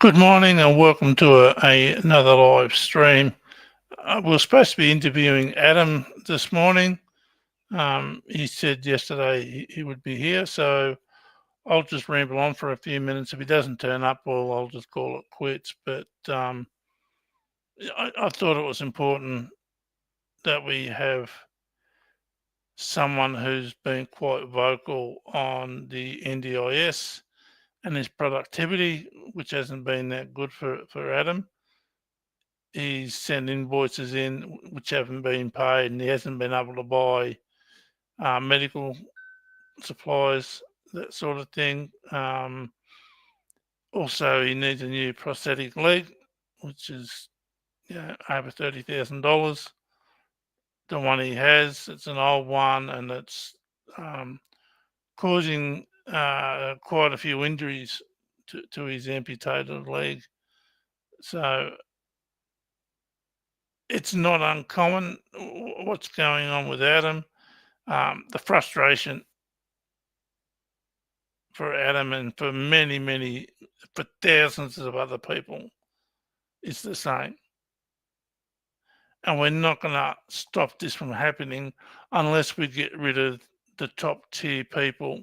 Good morning and welcome to another live stream. We're supposed to be interviewing Adam this morning. He said yesterday he would be here, so I'll just ramble on for a few minutes. If he doesn't turn up, well, I'll just call it quits. But I thought it was important that we have someone who's been quite vocal on the NDIS and his productivity, which hasn't been that good for Adam. He's sent invoices in which haven't been paid, and he hasn't been able to buy medical supplies, that sort of thing. Also, he needs a new prosthetic leg, which is over $30,000. The one he has, it's an old one, and it's causing quite a few injuries to his amputated leg. So it's not uncommon what's going on with Adam. The frustration for Adam and for for thousands of other people is the same. And we're not going to stop this from happening unless we get rid of the top tier people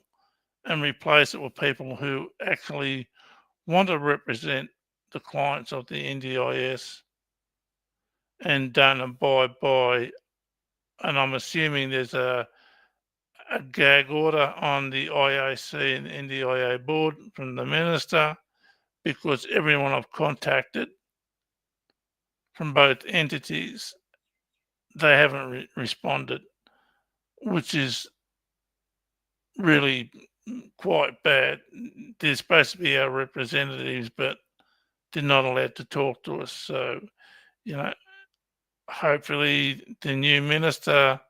and replace it with people who actually want to represent the clients of the NDIS and don't abide by. And I'm assuming there's a gag order on the IAC and NDIA board from the minister, because everyone I've contacted from both entities, they haven't responded, which is really quite bad. They're supposed to be our representatives, but they're not allowed to talk to us. So, you know, hopefully the new minister,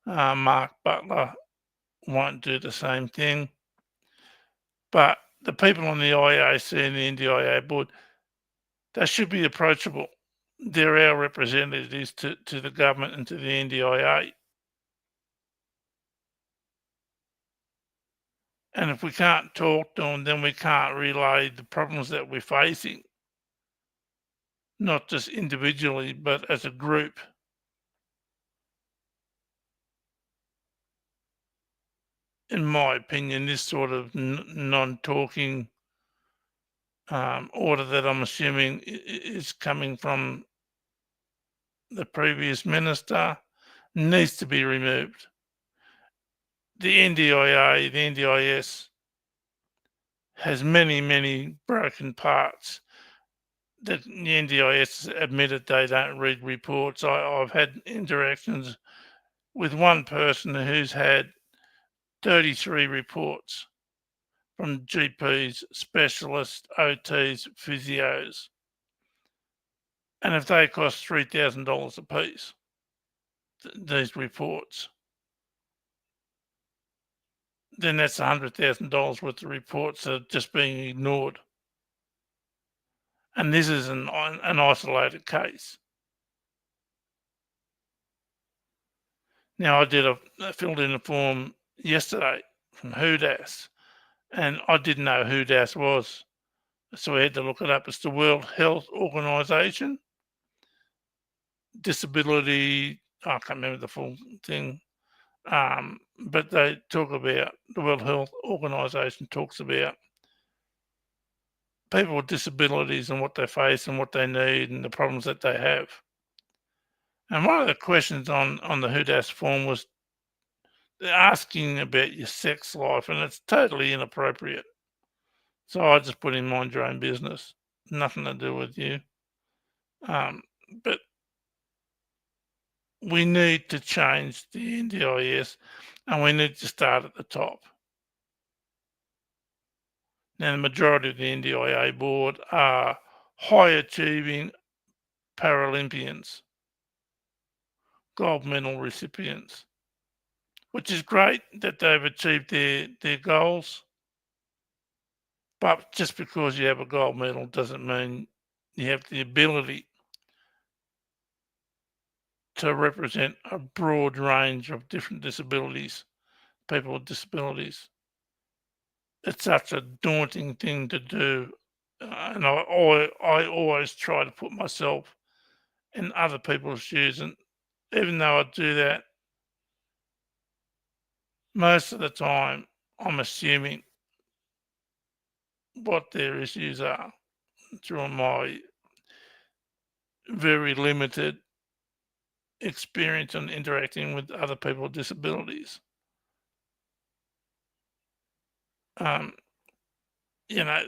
Mark Butler, won't do the same thing. But the people on the IAC and the NDIA board, they should be approachable. They're our representatives to the government and to the NDIA. And if we can't talk to them, then we can't relay the problems that we're facing, not just individually, but as a group. In my opinion, this sort of non-talking order that I'm assuming is coming from the previous minister needs to be removed. The NDIA, the NDIS has many broken parts. The NDIS admitted they don't read reports. I've had interactions with one person who's had 33 reports from GPs, specialists, OTs, physios. And if they cost $3,000 a piece, these reports, then that's $100,000 worth of reports that are just being ignored. And this is an isolated case. Now, I filled in a form yesterday from HUDAS, and I didn't know who HUDAS was. So I had to look it up. It's the World Health Organization. Disability, I can't remember the full thing. But they talk about, the World Health Organization talks about people with disabilities and what they face and what they need and the problems that they have. And one of the questions on the HUDAS form was asking about your sex life, and it's totally inappropriate. So I just put in mind your own business, nothing to do with you. But we need to change the NDIS, and we need to start at the top. Now, the majority of the NDIA board are high achieving Paralympians, gold medal recipients, which is great that they've achieved their goals. But just because you have a gold medal doesn't mean you have the ability to represent a broad range of different disabilities, people with disabilities. It's such a daunting thing to do and I always try to put myself in other people's shoes, and even though I do that, most of the time I'm assuming what their issues are through my very limited experience on interacting with other people with disabilities. Um, you know,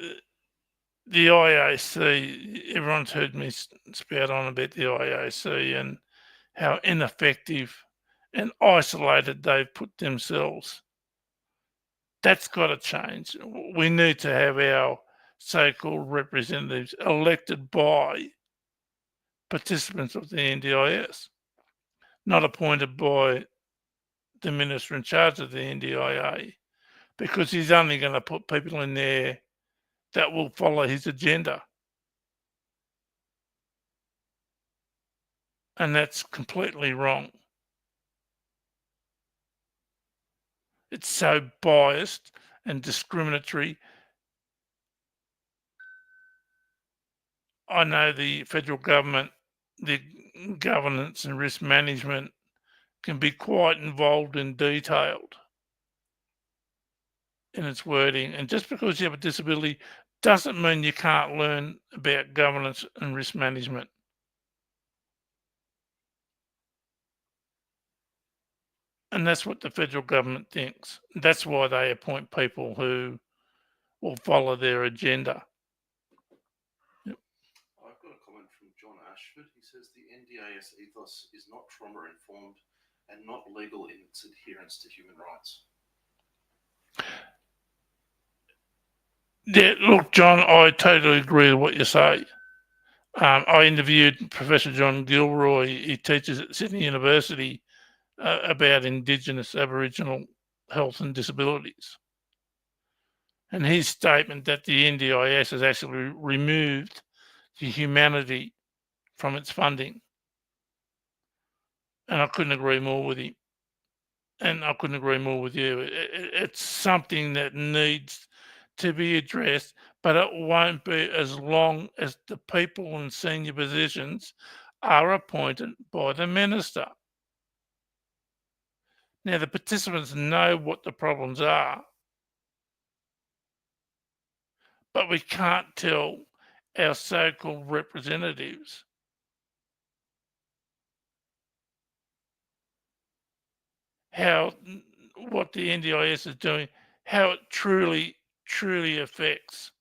the IAC, everyone's heard me spout on about the IAC and how ineffective and isolated they've put themselves. That's got to change. We need to have our so-called representatives elected by participants of the NDIS, not appointed by the minister in charge of the NDIA, because he's only going to put people in there that will follow his agenda. And that's completely wrong. It's so biased and discriminatory. I know the federal government, the governance and risk management can be quite involved and detailed in its wording. And just because you have a disability doesn't mean you can't learn about governance and risk management. And that's what the federal government thinks. That's why they appoint people who will follow their agenda. Yep. I've got a comment from John Ashford. He says the NDIS ethos is not trauma informed and not legal in its adherence to human rights. Yeah, look, John, I totally agree with what you say. I interviewed Professor John Gilroy. He teaches at Sydney University about Indigenous Aboriginal health and disabilities. And his statement that the NDIS has actually removed the humanity from its funding. And I couldn't agree more with him. And I couldn't agree more with you. It's something that needs to be addressed, but it won't be as long as the people in senior positions are appointed by the minister. Now, the participants know what the problems are, but we can't tell our so-called representatives how what the NDIS is doing, how it truly affects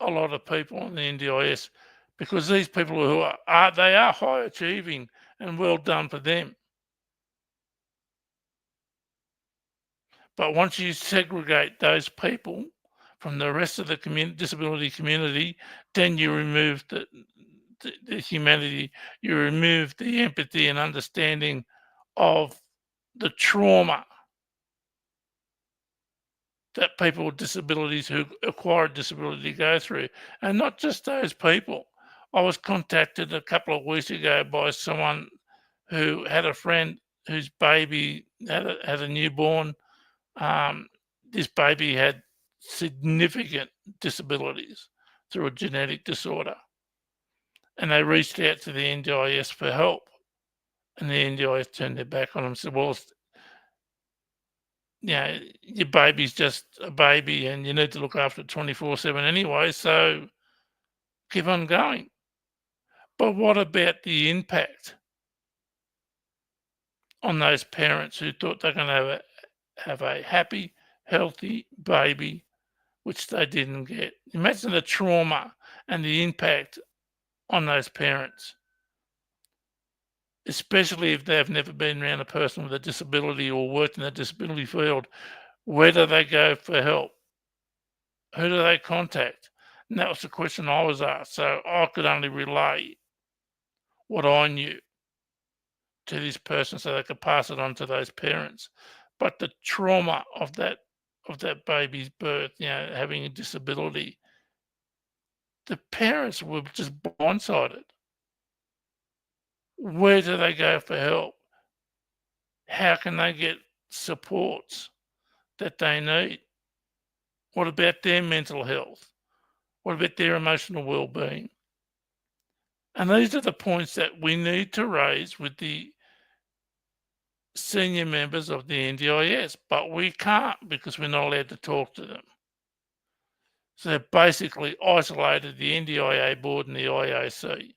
a lot of people on the NDIS, because these people who are they are high achieving, and well done for them. But once you segregate those people from the rest of the disability community, then you remove the humanity, you remove the empathy and understanding of the trauma that people with disabilities who acquire a disability go through. And not just those people. I was contacted a couple of weeks ago by someone who had a friend whose baby had a newborn. This baby had significant disabilities through a genetic disorder. And they reached out to the NDIS for help. And the NDIS turned their back on them and said, well, your baby's just a baby and you need to look after it 24/7 anyway, so keep on going. But what about the impact on those parents who thought they're going to have a happy, healthy baby, which they didn't get? Imagine the trauma and the impact on those parents, especially if they've never been around a person with a disability or worked in the disability field. Where do they go for help? Who do they contact? And that was the question I was asked. So I could only relay what I knew to this person so they could pass it on to those parents. But the trauma of that baby's birth, having a disability, the parents were just blindsided. Where do they go for help? How can they get supports that they need? What about their mental health? What about their emotional well-being? And these are the points that we need to raise with the senior members of the NDIS, but we can't because we're not allowed to talk to them. So they've basically isolated the NDIA board and the IAC.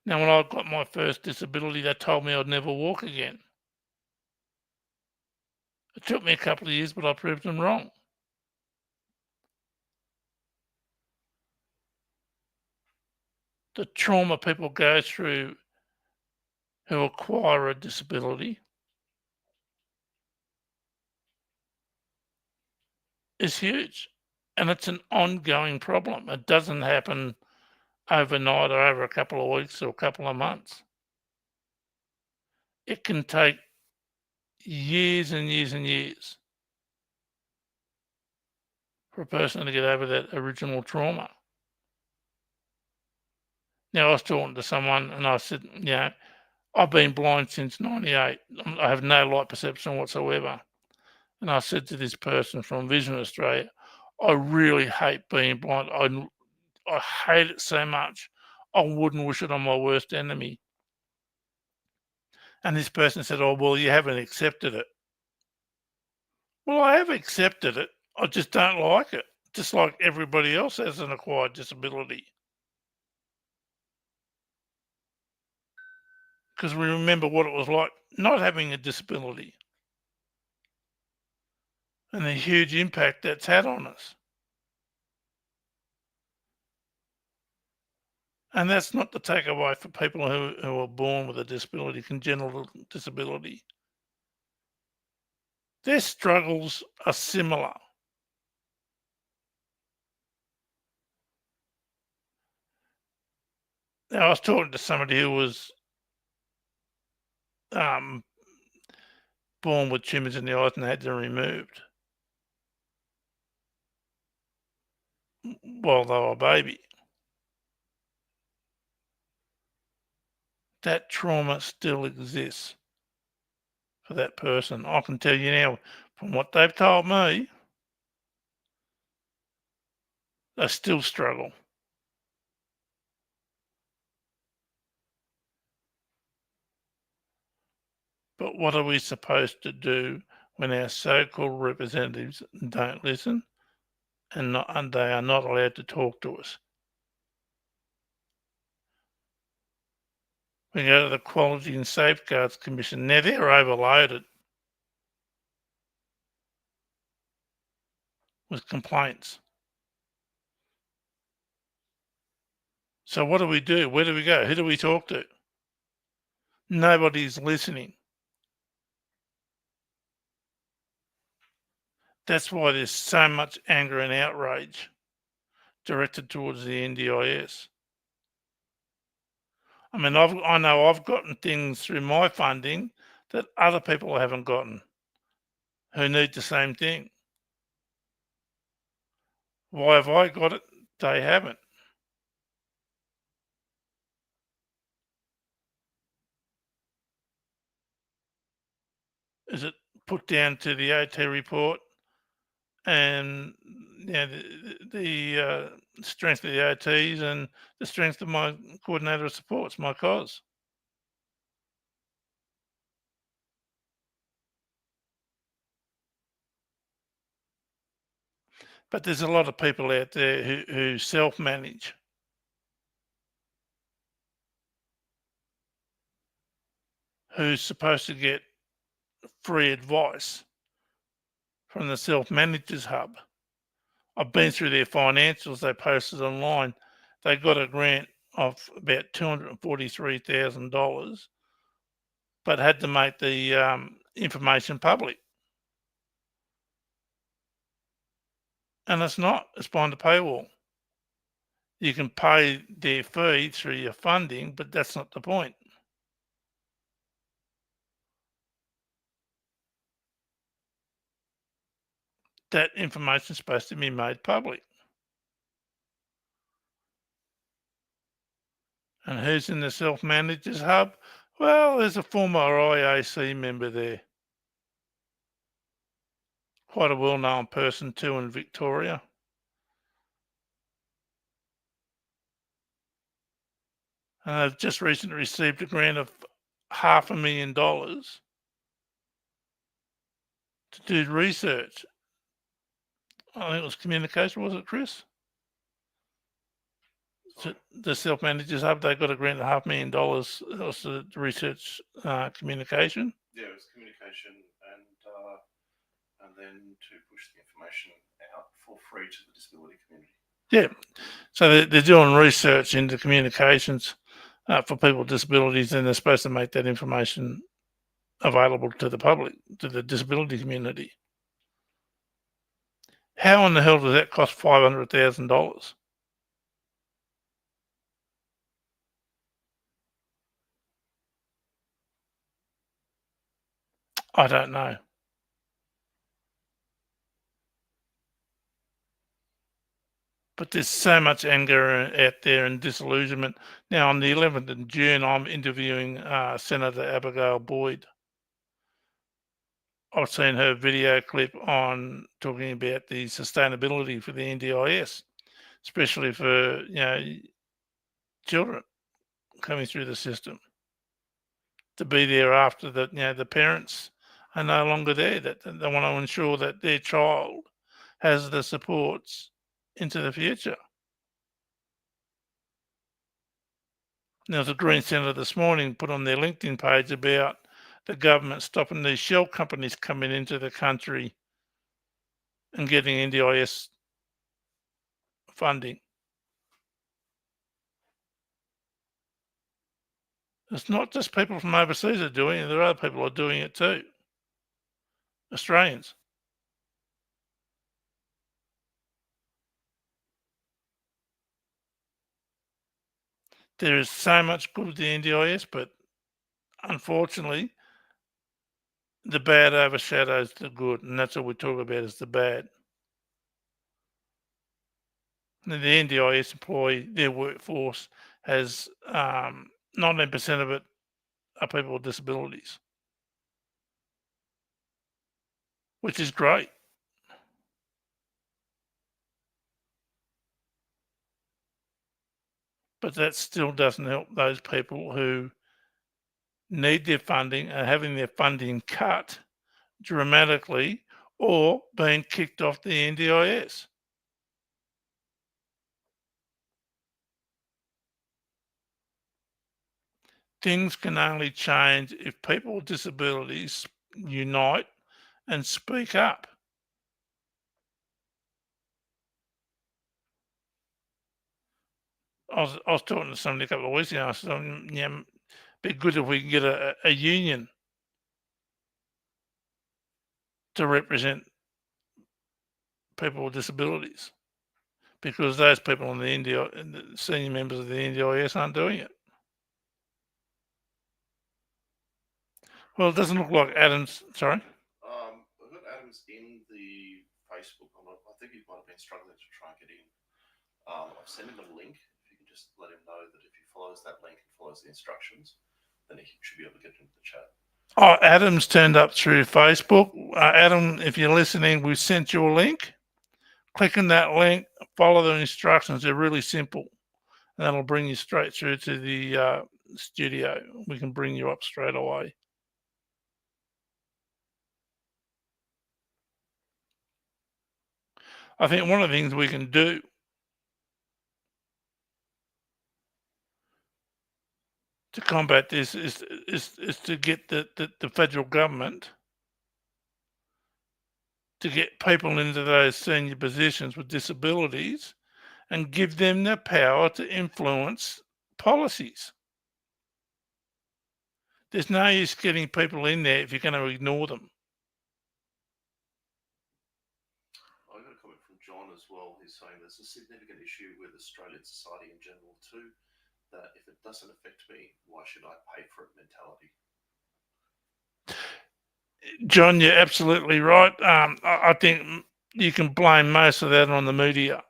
Now, when I got my first disability, they told me I'd never walk again. It took me a couple of years, but I proved them wrong. The trauma people go through who acquire a disability is huge. And it's an ongoing problem. It doesn't happen overnight or over a couple of weeks or a couple of months. It can take years and years and years for a person to get over that original trauma. Now, I was talking to someone and I said, I've been blind since 98. I have no light perception whatsoever. And I said to this person from Vision Australia, I really hate being blind. I hate it so much. I wouldn't wish it on my worst enemy. And this person said, oh, well, you haven't accepted it. Well, I have accepted it. I just don't like it, just like everybody else has an acquired disability. Because we remember what it was like not having a disability and the huge impact that's had on us. And that's not the takeaway for people who are born with a disability, congenital disability. Their struggles are similar. Now, I was talking to somebody who was born with tumours in the eyes and had them removed while they were a baby. That trauma still exists for that person. I can tell you now, from what they've told me, they still struggle. But what are we supposed to do when our so-called representatives don't listen and they are not allowed to talk to us? We go to the Quality and Safeguards Commission. Now they're overloaded with complaints. So what do we do? Where do we go? Who do we talk to? Nobody's listening. That's why there's so much anger and outrage directed towards the NDIS. I mean, I know I've gotten things through my funding that other people haven't gotten who need the same thing. Why have I got it? They haven't. Is it put down to the OT report and the strength of the OTs and the strength of my coordinator of supports, my cause? But there's a lot of people out there who self-manage. Who's supposed to get free advice from the Self-Managers Hub. I've been through their financials they posted online. They got a grant of about $243,000, but had to make the information public. And it's not, it's behind the paywall. You can pay their fee through your funding, but that's not the point. That information is supposed to be made public. And who's in the Self-Managers Hub? Well, there's a former IAC member there. quite a well-known person too in Victoria. And they've just recently received a grant of $500,000 to do research. I think it was communication, was it, Chris? So the Self-Managers Hub, they got a grant of $500,000 also to research communication. Yeah, it was communication and then to push the information out for free to the disability community. Yeah, so they're doing research into communications for people with disabilities, and they're supposed to make that information available to the public, to the disability community. How in the hell does that cost $500,000? I don't know. But there's so much anger out there and disillusionment. Now, on the 11th of June, I'm interviewing Senator Abigail Boyd. I've seen her video clip on talking about the sustainability for the NDIS, especially for children coming through the system, to be there after that. The parents are no longer there. That they want to ensure that their child has the supports into the future. There was a Green Senator this morning put on their LinkedIn page about the government stopping these shell companies coming into the country and getting NDIS funding. It's not just people from overseas that are doing it, there are other people who are doing it too. Australians. There is so much good with the NDIS, but unfortunately, the bad overshadows the good, and that's what we talk about is the bad. The NDIS employee, their workforce has 19% of it are people with disabilities, which is great. But that still doesn't help those people who need their funding and having their funding cut dramatically or being kicked off the NDIS. Things can only change if people with disabilities unite and speak up. I was talking to somebody a couple of weeks ago. I said, it'd be good if we can get a union to represent people with disabilities, because those people in the NDIS, the senior members of the NDIS, aren't doing it. Well, it doesn't look like Adams. Sorry. I've got Adams in the Facebook. I think he might have been struggling to try and get in. I've sent him a link. If you can just let him know that if he follows that link and follows the instructions, then he should be able to get into the chat. Oh, Adam's turned up through Facebook. Adam, if you're listening, we sent you a link. Click on that link, follow the instructions. They're really simple. And that'll bring you straight through to the studio. We can bring you up straight away. I think one of the things we can do to combat this is to get the federal government to get people into those senior positions with disabilities and give them the power to influence policies. There's no use getting people in there if you're going to ignore them. I got a comment from John as well. He's saying there's a significant issue with Australian society in general too, that if it doesn't affect me, why should I pay for it mentality. John, you're absolutely right. I think you can blame most of that on the media,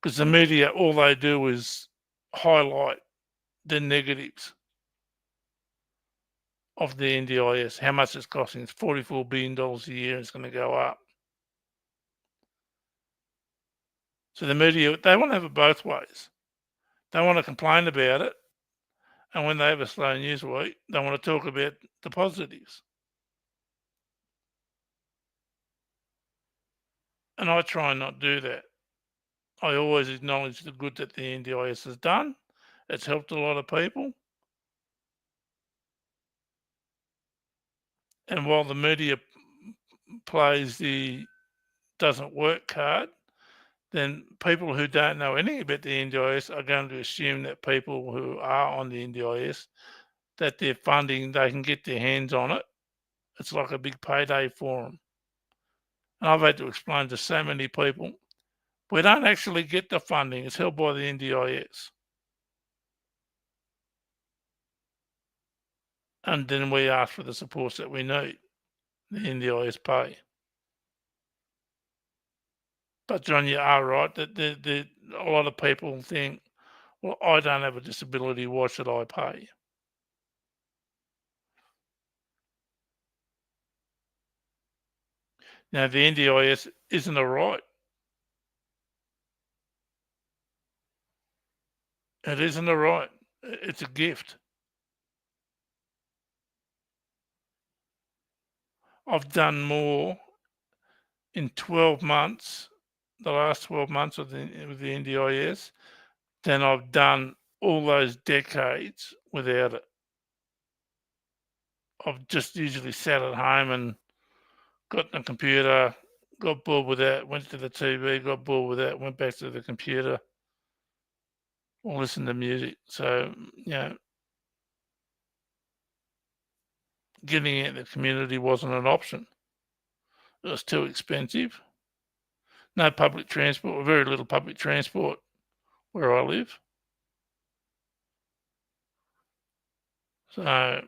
because the media, all they do is highlight the negatives of the NDIS, how much it's costing. It's $44 billion a year. It's going to go up. So the media, they want to have it both ways. They want to complain about it, and when they have a slow news week, they want to talk about the positives. And I try and not do that. I always acknowledge the good that the NDIS has done. It's helped a lot of people. And while the media plays the doesn't work card, then people who don't know anything about the NDIS are going to assume that people who are on the NDIS, that their funding, they can get their hands on it. It's like a big payday for them. And I've had to explain to so many people, we don't actually get the funding. It's held by the NDIS. And then we ask for the supports that we need. The NDIS pay. But John, you are right that a lot of people think, well, I don't have a disability. Why should I pay? Now, the NDIS isn't a right. It isn't a right. It's a gift. I've done more in 12 months, the last 12 months with the NDIS, than I've done all those decades without it. I've just usually sat at home and got the computer, got bored with that, went to the TV, got bored with that, went back to the computer, or listened to music. So, getting out in the community wasn't an option. It was too expensive. No public transport, or very little public transport where I live. So,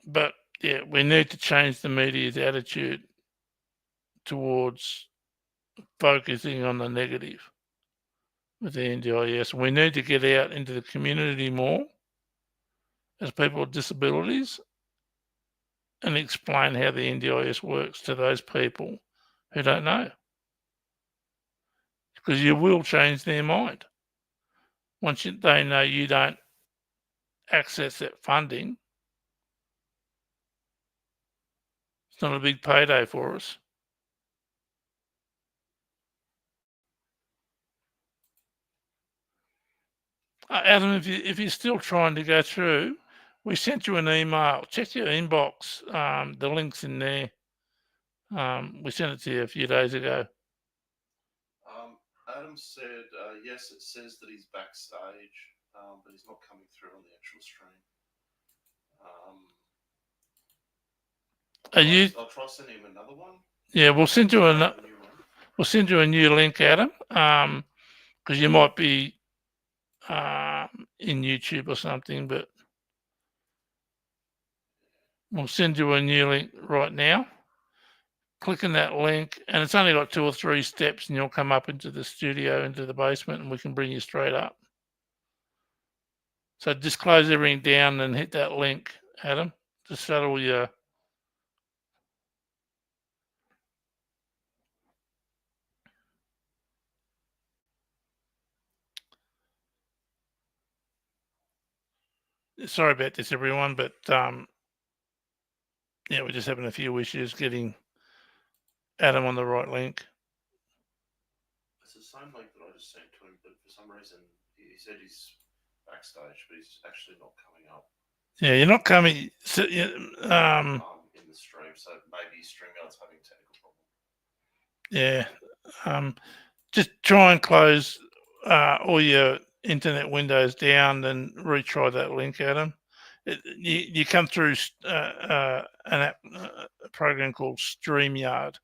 but yeah, we need to change the media's attitude towards focusing on the negative with the NDIS. We need to get out into the community more as people with disabilities and explain how the NDIS works to those people who don't know. Because you will change their mind. Once they know you don't access that funding, it's not a big payday for us. Adam, if you're still trying to go through, we sent you an email. Check your inbox. The link's in there. We sent it to you a few days ago. Adam said, yes, it says that he's backstage, but he's not coming through on the actual stream. I'll try sending him another one. Yeah, we'll send you a new link, Adam, because you might be in YouTube or something, but we'll send you a new link right now. Click on that link, and it's only like 2 or 3 steps, and you'll come up into the studio, into the basement, and we can bring you straight up. So just close everything down and hit that link, Adam. Just settle your. Sorry about this, everyone, but yeah, we're just having a few issues getting Adam on the right link. It's the same link that I just sent to him, but for some reason he said he's backstage, but he's actually not coming up. Yeah, you're not coming. So, in the stream, so maybe StreamYard's having a technical Yeah, problem. just try and close all your internet windows down, and retry that link, Adam. You come through a program called StreamYard.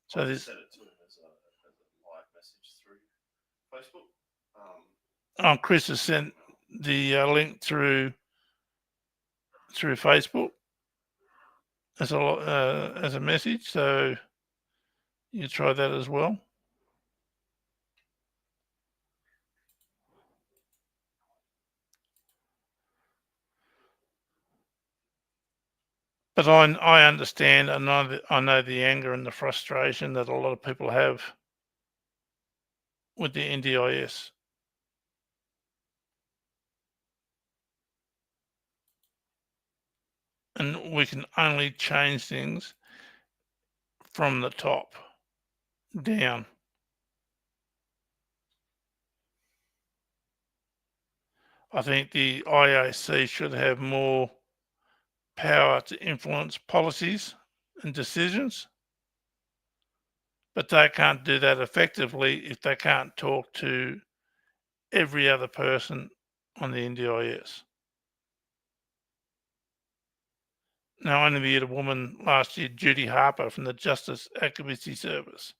So I sent it to him as a live message through Facebook. Chris has sent the link through Facebook as a message, so you try that as well. But I understand, and I know the anger and the frustration that a lot of people have. with the NDIS. And we can only change things from the top down. I think the IAC should have more power to influence policies and decisions, but they can't do that effectively if they can't talk to every other person on the NDIS. Now, I interviewed a woman last year, Judy Harper, from the Justice Advocacy Service.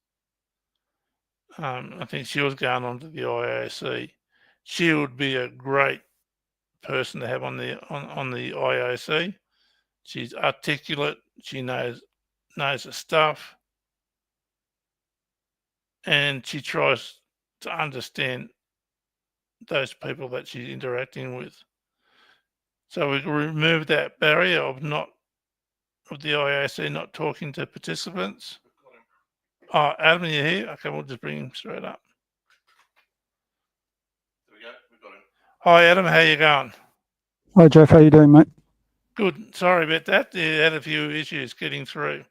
I think she was going on to the IAC. She would be a great person to have on the IAC. She's articulate. She knows her stuff, and she tries to understand those people that she's interacting with. So we can remove that barrier of the IAC not talking to participants. Oh, Adam, are you here? Okay, we'll just bring him straight up. There we go. We've got him. Hi, Adam. How you going? Hi, Jeff. How you doing, mate? Good. Sorry about that. You had a few issues getting through.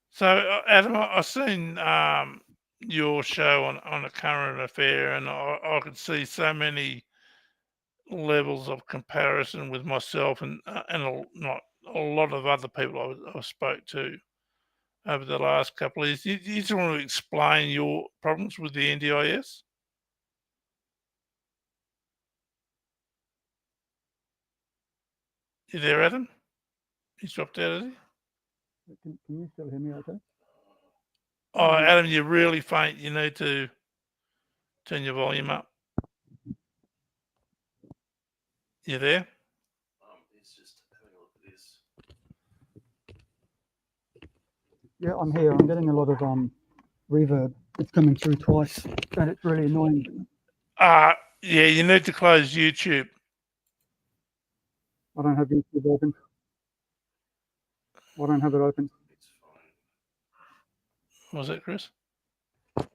So, Adam, I've seen your show on a current affair, and I could see so many levels of comparison with myself and not a lot of other people I spoke to over the last couple of years. You just want to explain your problems with the NDIS? You there, Adam? He's dropped out, is he? Can you still hear me okay? Oh, Adam, you're really faint. You need to turn your volume up. You there? He's just having a look at this. Yeah, I'm here. I'm getting a lot of reverb. It's coming through twice, and it's really annoying. Yeah, you need to close YouTube. I don't have YouTube open. I don't have it open. It's fine. What was that, Chris? Looks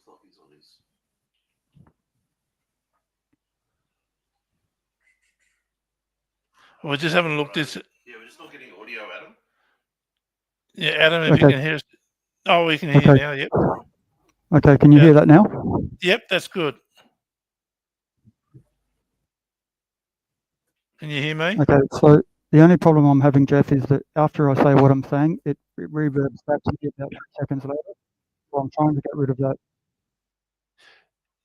like he's on his. We're just having a look. This. Yeah, we're just not getting audio, Adam. Yeah, Adam, if you Okay. can hear us. Oh, we can hear you Okay. now. Yep. Okay, can you Yeah. hear that now? Yep, that's good. Can you hear me? Okay, so the only problem I'm having, Jeff, is that after I say what I'm saying, it reverbs back to me about 3 seconds later. So I'm trying to get rid of that.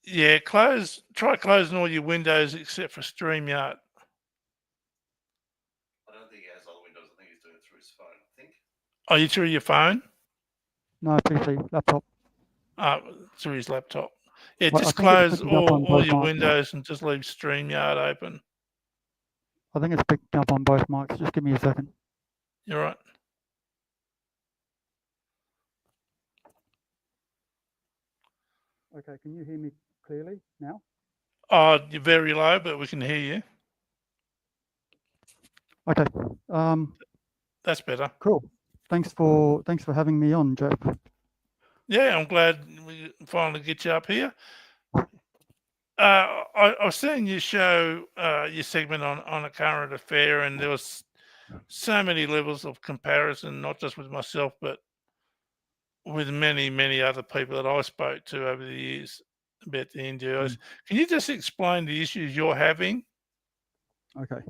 Yeah, try closing all your windows except for StreamYard. I don't think he has other windows. I think he's doing it through his phone. I think. Are you through your phone? No, PC, laptop. Through his laptop. Yeah, Well, just I think it's close picking up on all both your mics. windows and just leave StreamYard open. I think it's picking up on both mics. Just give me a second. You're right. Okay, can you hear me clearly now? Oh, you're very low, but we can hear you. Okay. That's better. Cool. Thanks for having me on, Jeff. Yeah, I'm glad we finally get you up here. I was seeing your show, your segment on a current affair, and there was so many levels of comparison, not just with myself, but with many, many other people that I spoke to over the years about the NDIS. Can you just explain the issues you're having? Okay.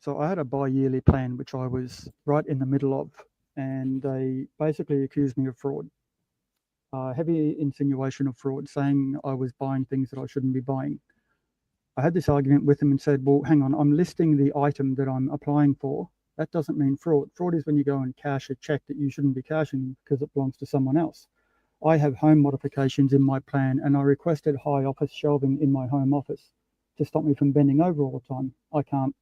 So I had a bi-yearly plan, which I was right in the middle of, and they basically accused me of fraud. Heavy insinuation of fraud, saying I was buying things that I shouldn't be buying. I had this argument with them and said, well, hang on, I'm listing the item that I'm applying for. That doesn't mean fraud. Fraud is when you go and cash a check that you shouldn't be cashing because it belongs to someone else. I have home modifications in my plan, and I requested high office shelving in my home office to stop me from bending over all the time. I can't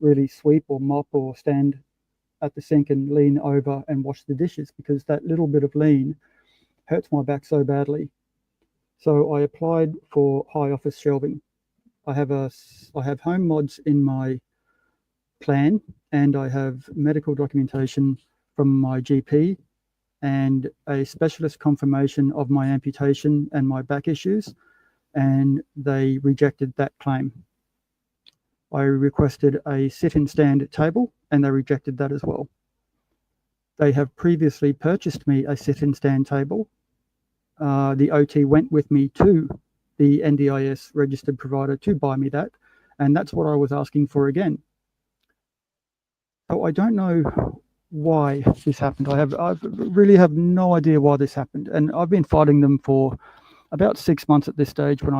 really sweep or mop or stand at the sink and lean over and wash the dishes because that little bit of lean hurts my back so badly. So I applied for high office shelving. I have home mods in my plan, and I have medical documentation from my GP and a specialist confirmation of my amputation and my back issues, and they rejected that claim. I requested a sit-in stand table, and they rejected that as well. They have previously purchased me a sit-in stand table. The OT went with me to the NDIS registered provider to buy me that, and that's what I was asking for again. So I don't know why this happened. I really have no idea why this happened, and I've been fighting them for about 6 months at this stage. When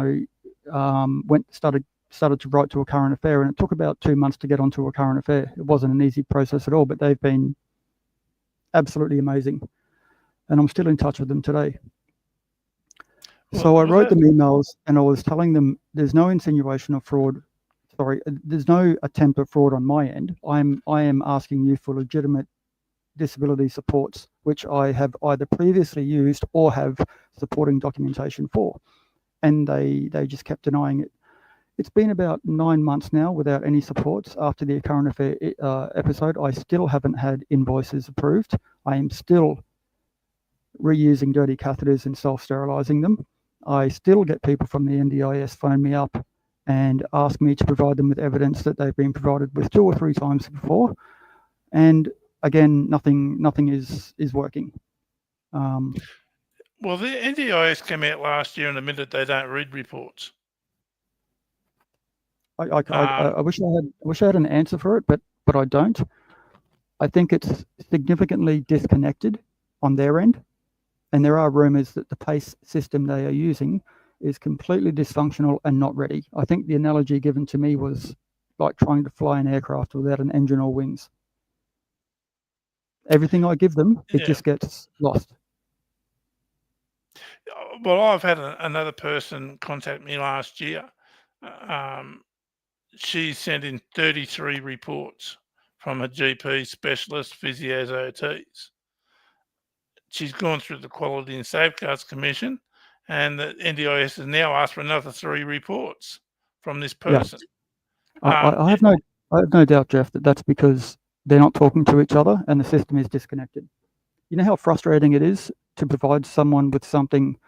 I started to write to a current affair, and it took about 2 months to get onto a current affair. It wasn't an easy process at all, but they've been absolutely amazing, and I'm still in touch with them today. So I wrote them emails, and I was telling them there's no insinuation of fraud. Sorry, there's no attempt at fraud on my end. I am asking you for legitimate disability supports, which I have either previously used or have supporting documentation for, and they just kept denying it. It's been about 9 months now without any supports after the current affair episode. I still haven't had invoices approved. I am still reusing dirty catheters and self-sterilizing them. I still get people from the NDIS phone me up and ask me to provide them with evidence that they've been provided with 2 or 3 times before. And again, nothing is working. Well, the NDIS came out last year and admitted they don't read reports. I wish I had an answer for it, but I don't. I think it's significantly disconnected on their end, and there are rumours that the PACE system they are using is completely dysfunctional and not ready. I think the analogy given to me was like trying to fly an aircraft without an engine or wings. Everything I give them, it just gets lost. Well, I've had another person contact me last year. She sent in 33 reports from a GP, specialist, physios, OTs. She's gone through the Quality and Safeguards Commission, and the NDIS has now asked for another 3 reports from this person. Yeah. I have no doubt, Jeff, that's because they're not talking to each other and the system is disconnected. You know how frustrating it is to provide someone with something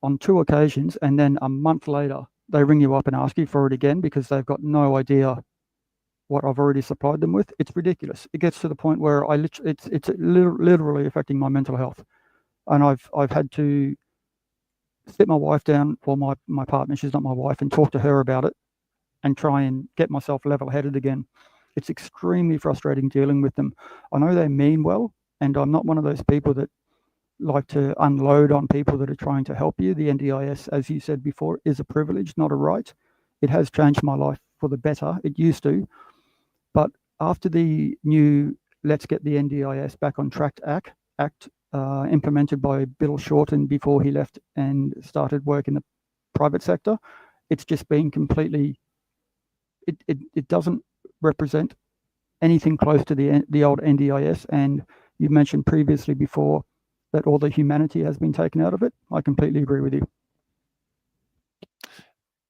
on 2 occasions, and then a month later they ring you up and ask you for it again because they've got no idea what I've already supplied them with. It's ridiculous. It gets to the point where it's literally affecting my mental health, and I've had to sit my wife down, or my partner, she's not my wife, and talk to her about it and try and get myself level-headed again. It's extremely frustrating dealing with them. I know they mean well, and I'm not one of those people that like to unload on people that are trying to help you. The NDIS, as you said before, is a privilege, not a right. It has changed my life for the better. It used to. But after the new Let's Get the NDIS Back on Track Act implemented by Bill Shorten before he left and started work in the private sector, it's just been completely, it doesn't represent anything close to the old NDIS. And you mentioned previously before that all the humanity has been taken out of it. I completely agree with you.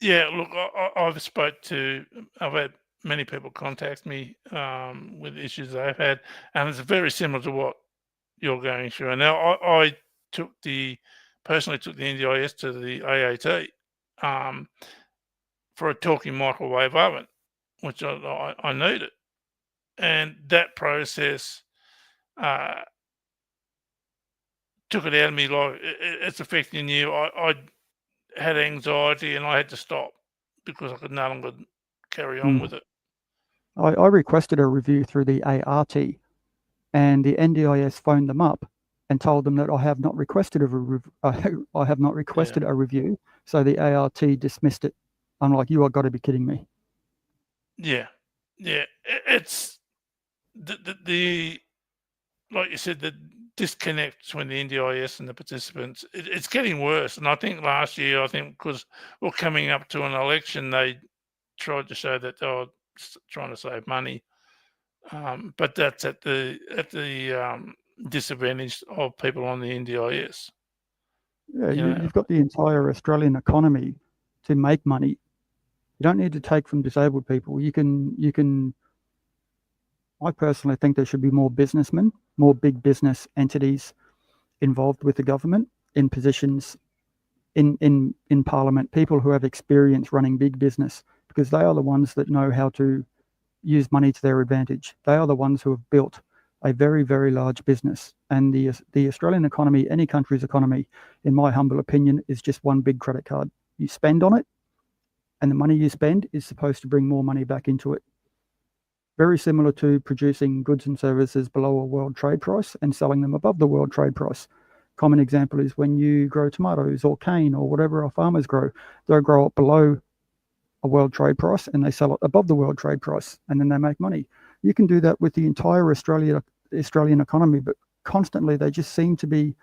Yeah, look, I've had many people contact me with issues they've had, and it's very similar to what you're going through. And now I personally took the NDIS to the AAT for a talking microwave oven, which I needed, and that process took it out of me like it's affecting you. I had anxiety and I had to stop because I could no longer carry on with it. I requested a review through the ART, and the NDIS phoned them up and told them that I have not requested a review. So the ART dismissed it. I'm like, you are got to be kidding me. Yeah. It's the like you said, the disconnect between the NDIS and the participants. It's getting worse, and I think last year, because we're coming up to an election, they tried to show that they were trying to save money, but that's at the disadvantage of people on the NDIS. Yeah, you've got the entire Australian economy to make money. You don't need to take from disabled people. You can I personally think there should be more businessmen, more big business entities involved with the government in positions in Parliament, people who have experience running big business, because they are the ones that know how to use money to their advantage. They are the ones who have built a very, very large business. And the Australian economy, any country's economy, in my humble opinion, is just one big credit card. You spend on it, and the money you spend is supposed to bring more money back into it. Very similar to producing goods and services below a world trade price and selling them above the world trade price. Common example is when you grow tomatoes or cane or whatever our farmers grow, they'll grow it below a world trade price and they sell it above the world trade price, and then they make money. You can do that with the entire Australian economy, but constantly they just seem to be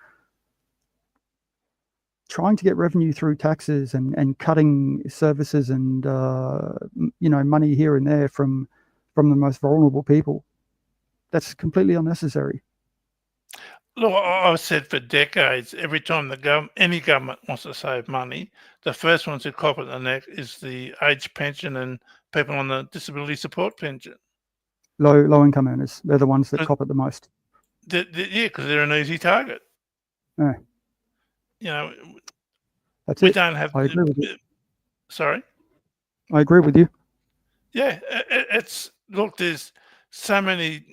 trying to get revenue through taxes and cutting services and money here and there from the most vulnerable people. That's completely unnecessary. Look, I've said for decades, every time any government wants to save money, the first ones who cop at the neck is the age pension and people on the disability support pension. Low income earners, they're the ones that cop it the most. Yeah, because they're an easy target. Yeah. You know, that's we it. don't have. I agree with you. Sorry. I agree with you. Yeah, look. There's so many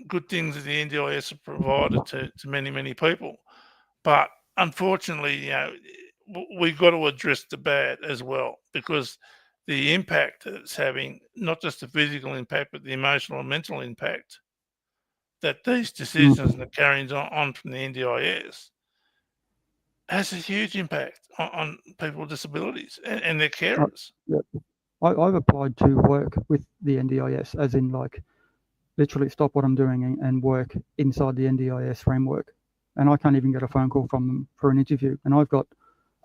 good things that the NDIS have provided to many, many people, but unfortunately, we've got to address the bad as well, because the impact that it's having, not just the physical impact, but the emotional and mental impact that these decisions and the carryings on from the NDIS has a huge impact on people with disabilities and their carers. I've applied to work with the NDIS, as in like literally stop what I'm doing and work inside the NDIS framework. And I can't even get a phone call from them for an interview. And I've got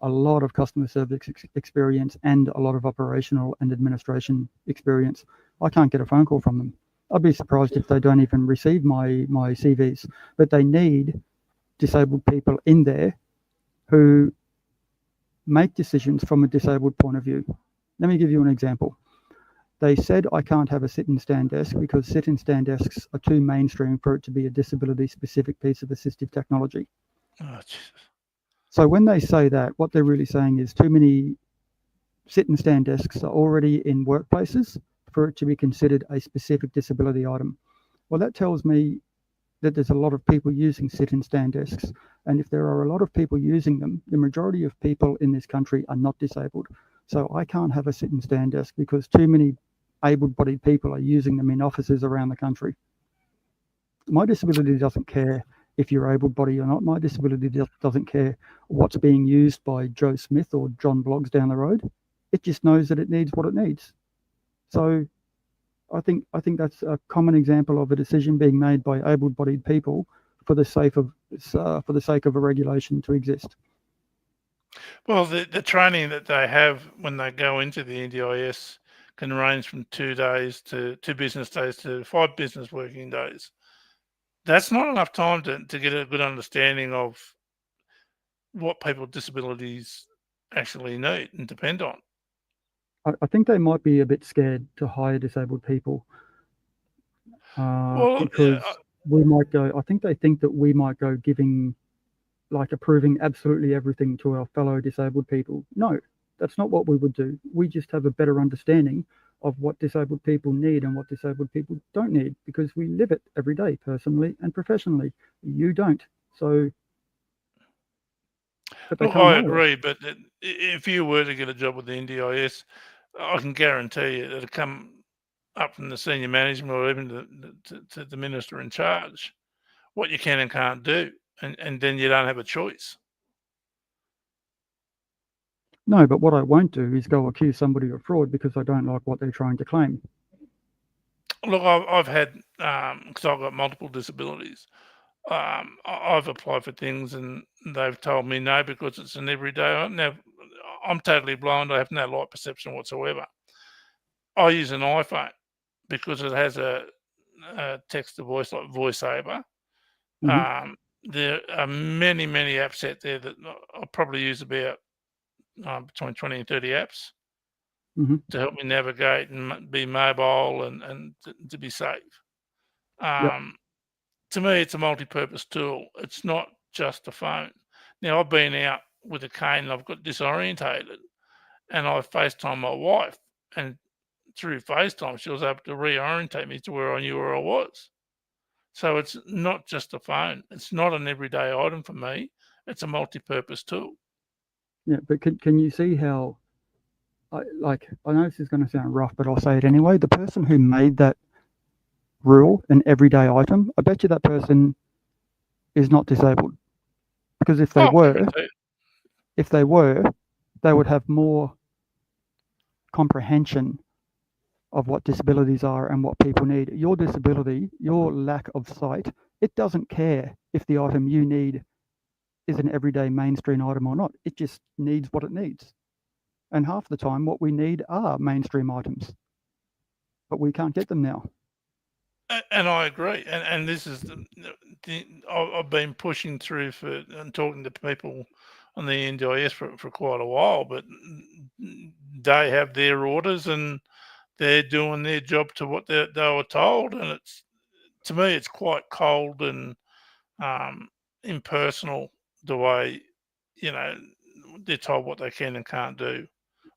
a lot of customer service experience and a lot of operational and administration experience. I can't get a phone call from them. I'd be surprised if they don't even receive my CVs. But they need disabled people in there who make decisions from a disabled point of view. Let me give you an example. They said I can't have a sit and stand desk because sit and stand desks are too mainstream for it to be a disability specific piece of assistive technology. Oh, Jesus. So when they say that, what they're really saying is too many sit and stand desks are already in workplaces for it to be considered a specific disability item. Well, that tells me that there's a lot of people using sit and stand desks. And if there are a lot of people using them, the majority of people in this country are not disabled. So I can't have a sit and stand desk because too many able-bodied people are using them in offices around the country. My disability doesn't care if you're able-bodied or not. My disability doesn't care what's being used by Joe Smith or John Bloggs down the road. It just knows that it needs what it needs. So I think that's a common example of a decision being made by able-bodied people for the sake of a regulation to exist. Well, the training that they have when they go into the NDIS can range from 2 days to 2 business days to 5 business working days. That's not enough time to get a good understanding of what people with disabilities actually need and depend on. I think they might be a bit scared to hire disabled people because we might go. I think they think that we might go approving absolutely everything to our fellow disabled people. No, that's not what we would do. We just have a better understanding of what disabled people need and what disabled people don't need because we live it every day, personally and professionally. You don't. So, look, I agree, but if you were to get a job with the NDIS, I can guarantee you that it'll come up from the senior management or even to the minister in charge what you can and can't do, and then you don't have a choice. No, but what I won't do is go accuse somebody of fraud because I don't like what they're trying to claim. Look, I've had, because I've got multiple disabilities, I've applied for things and they've told me no because it's an everyday. Now, I'm totally blind. I have no light perception whatsoever. I use an iPhone because it has a text to voice like VoiceOver. Mm-hmm. There are many, many apps out there that I probably use about between 20 and 30 apps Mm-hmm. to help me navigate and be mobile and to be safe. To me, it's a multi-purpose tool. It's not just a phone. Now, I've been out with a cane and I've got disorientated, and I FaceTime my wife, and through FaceTime, she was able to reorientate me to where I knew where I was. So it's not just a phone. It's not an everyday item for me. It's a multi-purpose tool. Yeah, but can you see how, I know this is going to sound rough, but I'll say it anyway. The person who made that rule an everyday item, I bet you that person is not disabled. Because if they were, they would have more comprehension of what disabilities are and what people need. Your disability, your lack of sight, it doesn't care if the item you need is an everyday mainstream item or not. It just needs what it needs. And half the time, what we need are mainstream items, but we can't get them now. And I agree. And this is I've been pushing through and talking to people on the NDIS for quite a while, but they have their orders and they're doing their job to what they were told. And it's, to me, it's quite cold and impersonal the way, they're told what they can and can't do,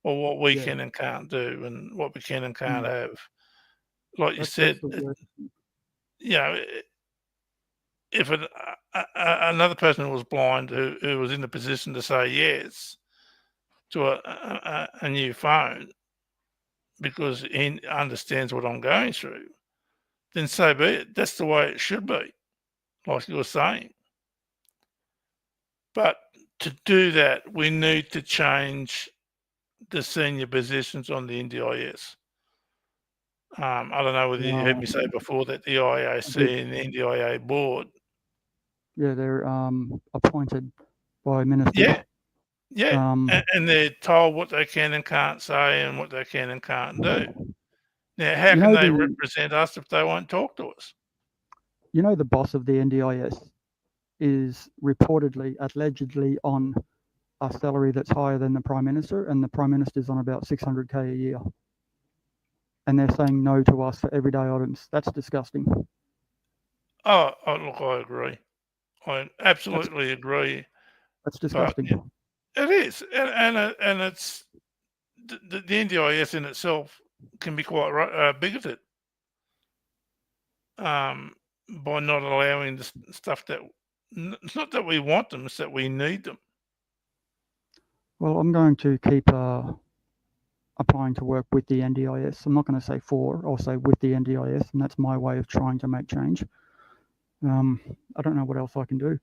or what we can and can't do, and what we can and can't have. Like you said, if another person who was blind who was in a position to say yes to a new phone because he understands what I'm going through, then so be it. That's the way it should be, like you were saying. But to do that, we need to change the senior positions on the NDIS. I don't know whether you heard me say before that the IAC and the NDIA board. Yeah, they're appointed by ministers. Yeah, and they're told what they can and can't say and what they can and can't do. Now, how can they represent us if they won't talk to us? The boss of the NDIS is reportedly, allegedly on a salary that's higher than the Prime Minister, and the Prime Minister's on about 600K a year. And they're saying no to us for everyday items. That's disgusting. Oh, look, I agree. I absolutely agree. That's disgusting. It is, and it's the NDIS in itself can be quite bigoted by not allowing the stuff that it's not that we want them; it's that we need them. Well, I'm going to keep applying to work with the NDIS. I'm not going to say for, I'll say with the NDIS, and that's my way of trying to make change. I don't know what else I can do.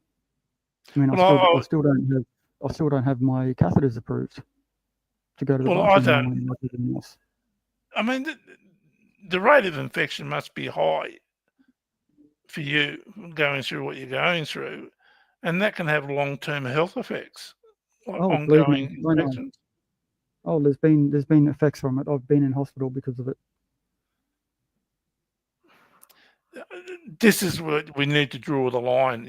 I mean, I still don't have my catheters approved to go to the bathroom. I mean, the rate of infection must be high for you going through what you're going through, and that can have long-term health effects, like ongoing infections. Oh, there's been effects from it. I've been in hospital because of it. This is what we need to draw the line.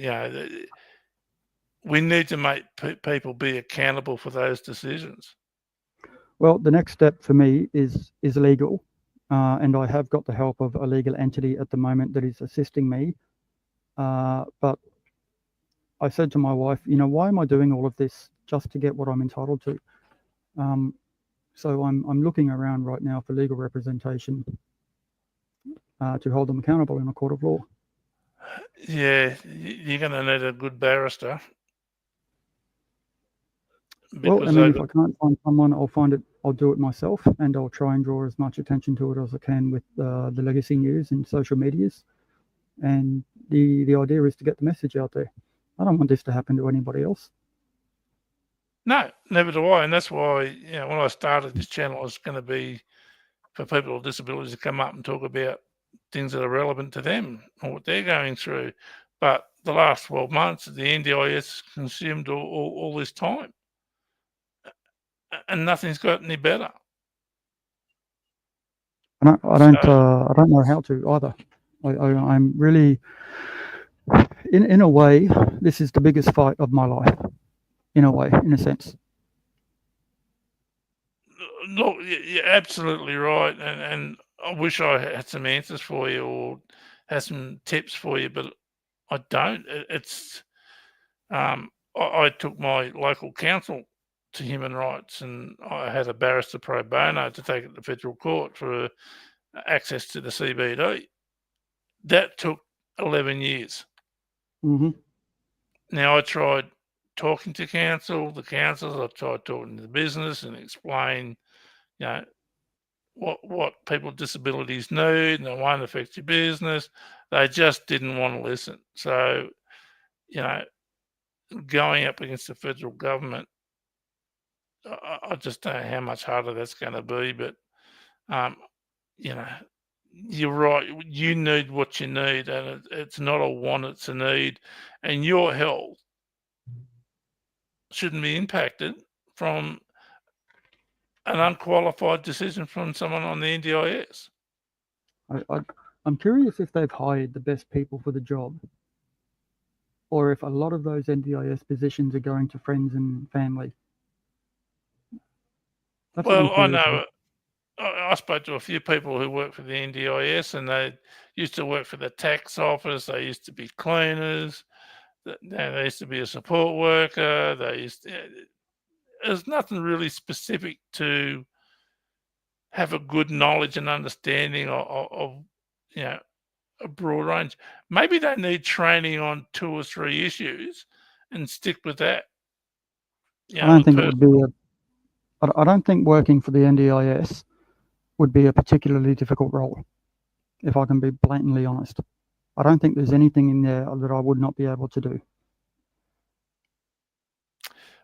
We need to make people be accountable for those decisions. Well, the next step for me is legal, and I have got the help of a legal entity at the moment that is assisting me. But I said to my wife, why am I doing all of this just to get what I'm entitled to? So I'm looking around right now for legal representation to hold them accountable in a court of law. Yeah, you're going to need a good barrister. Well, I mean, if I can't find someone, I'll do it myself, and I'll try and draw as much attention to it as I can with the legacy news and social medias. And the idea is to get the message out there. I don't want this to happen to anybody else. No, never do I. And that's why, when I started this channel, it's going to be for people with disabilities to come up and talk about things that are relevant to them or what they're going through. But the last 12 months, the NDIS consumed all this time, and nothing's got any better. I don't know how to either. I'm really, in a way, this is the biggest fight of my life. In a sense. Look, you're absolutely right, and I wish I had some answers for you or have some tips for you, but I don't. I took my local council to human rights, and I had a barrister pro bono to take it to federal court for access to the CBD. That took 11 years. Hmm. Now, I tried talking to the councils, I tried talking to the business and explain, you know, what people with disabilities need, and it won't affect your business. They just didn't want to listen. So, you know, going up against the federal government, I just don't know how much harder that's going to be. But, you know, you're right. You need what you need, and it's not a want, it's a need. And your health shouldn't be impacted from an unqualified decision from someone on the NDIS. I'm curious if they've hired the best people for the job, or if a lot of those NDIS positions are going to friends and family. That's what I'm Well, I curious know. about. I spoke to a few people who work for the NDIS, and they used to work for the tax office. They used to be cleaners. They used to be a support worker. There's nothing really specific to have a good knowledge and understanding of you know, a broad range. Maybe they need training on 2 or 3 issues and stick with that. You I know, don't with think it would be I don't think working for the NDIS would be a particularly difficult role, if I can be blatantly honest. I don't think there's anything in there that I would not be able to do.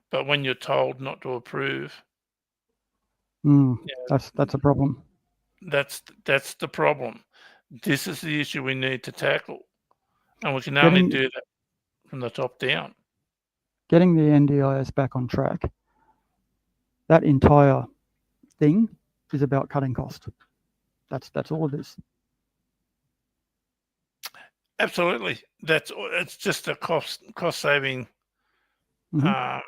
But when you're told not to approve, That's a problem. that's the problem. This is the issue we need to tackle, and we can only do that from the top down. Getting the NDIS back on track, that entire thing is about cutting cost. That's all it is. Absolutely, it's just a cost saving Mhm.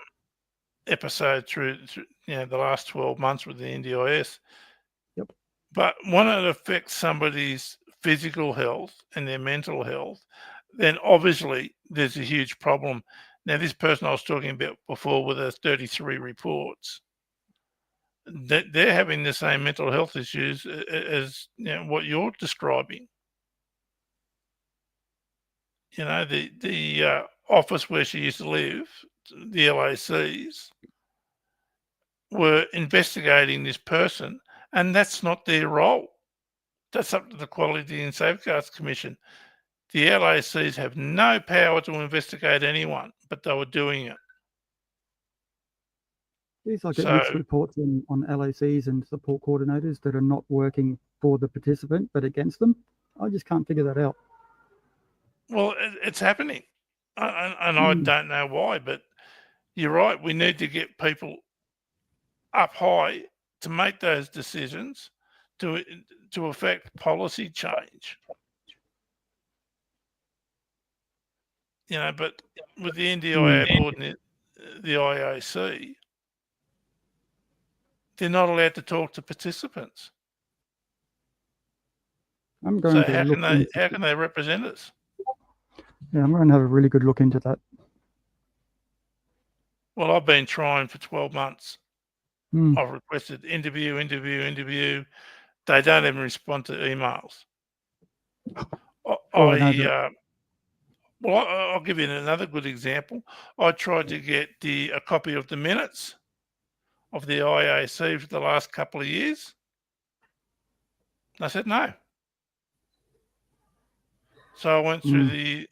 episode through the last 12 months with the NDIS. Yep. But when it affects somebody's physical health and their mental health, then obviously there's a huge problem. Now, this person I was talking about before with the 33 reports, they're having the same mental health issues as what you're describing. You know, the office where she used to live, the LACs, were investigating this person, and that's not their role. That's up to the Quality and Safeguards Commission. The LACs have no power to investigate anyone, but they were doing it. These I get So, mixed reports on LACs and support coordinators that are not working for the participant but against them. I just can't figure that out. well, it's happening, and I don't know why, but you're right. We need to get people up high to make those decisions to affect policy change. You know, but with the NDIA board and the IAC, they're not allowed to talk to participants. I'm going So to how look can they represent us? Yeah, I'm going to have a really good look into that. Well, I've been trying for 12 months. Mm. I've requested interview. They don't even respond to emails. Oh, I know that. Well, I'll give you another good example. I tried to get a copy of the minutes of the IAC for the last couple of years. I said no. So I went through the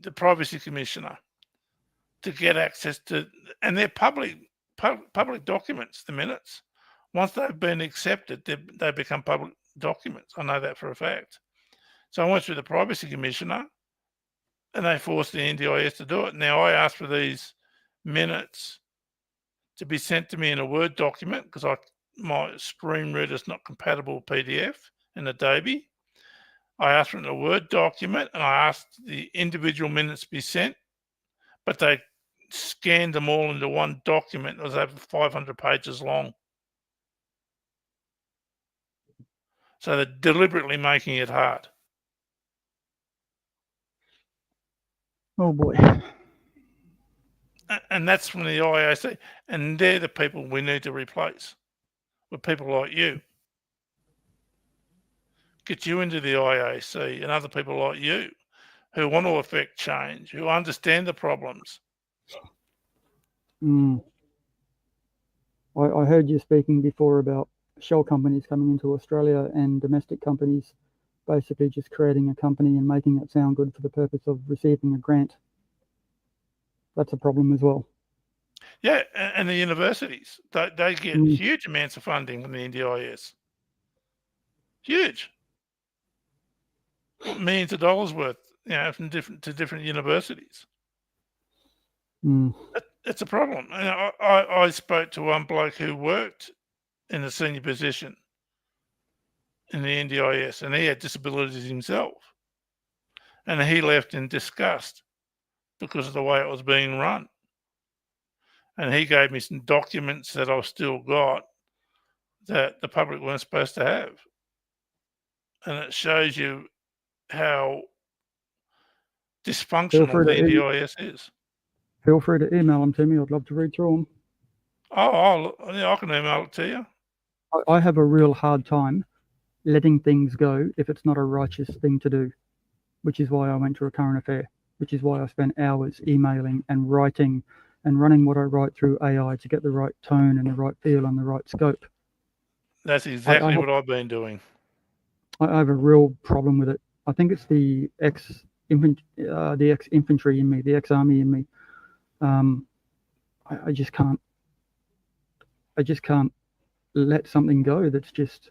the Privacy Commissioner to get access to, and they're public documents, the minutes. Once they've been accepted, they become public documents. I know that for a fact. So I went through the Privacy Commissioner, and they forced the NDIS to do it. Now, I asked for these minutes to be sent to me in a Word document because my screen reader is not compatible with PDF and Adobe. I asked for it in a Word document, and I asked the individual minutes to be sent, but they scanned them all into one document. It was over 500 pages long. So they're deliberately making it hard. Oh boy. And that's from the IAC. And they're the people we need to replace with people like you. Get you into the IAC and other people like you who want to affect change, who understand the problems. I heard you speaking before about shell companies coming into Australia and domestic companies basically just creating a company and making it sound good for the purpose of receiving a grant. That's a problem as well. Yeah, and the universities, they get huge amounts of funding from the NDIS. Huge. Millions of dollars worth, from different universities. It's a problem. And I spoke to one bloke who worked in a senior position in the NDIS, and he had disabilities himself. And he left in disgust because of the way it was being run. And he gave me some documents that I've still got that the public weren't supposed to have. And it shows you how dysfunctional the NDIS is. Feel free to email them to me. I'd love to read through them. I can email it to you. I have a real hard time letting things go if it's not a righteous thing to do, which is why I went to a current affair, which is why I spent hours emailing and writing and running what I write through AI to get the right tone and the right feel and the right scope. That's exactly what I've been doing. I have a real problem with it. I think it's the ex-infantry in me, the ex-army in me. I just can't let something go that's just,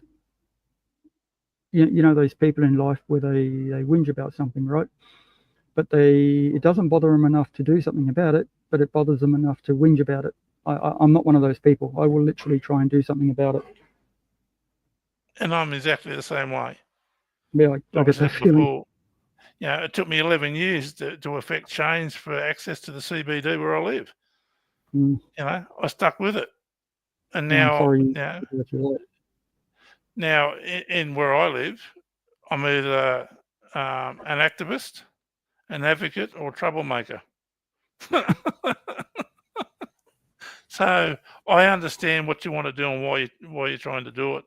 you know, those people in life where they whinge about something, right? But it doesn't bother them enough to do something about it, but it bothers them enough to whinge about it. I'm not one of those people. I will literally try and do something about it. And I'm exactly the same way. Yeah, I get that feeling. It took me 11 years to affect change for access to the CBD where I live. I stuck with it. And now, now in where I live, I'm either an activist, an advocate, or a troublemaker. So I understand what you want to do and why you're trying to do it.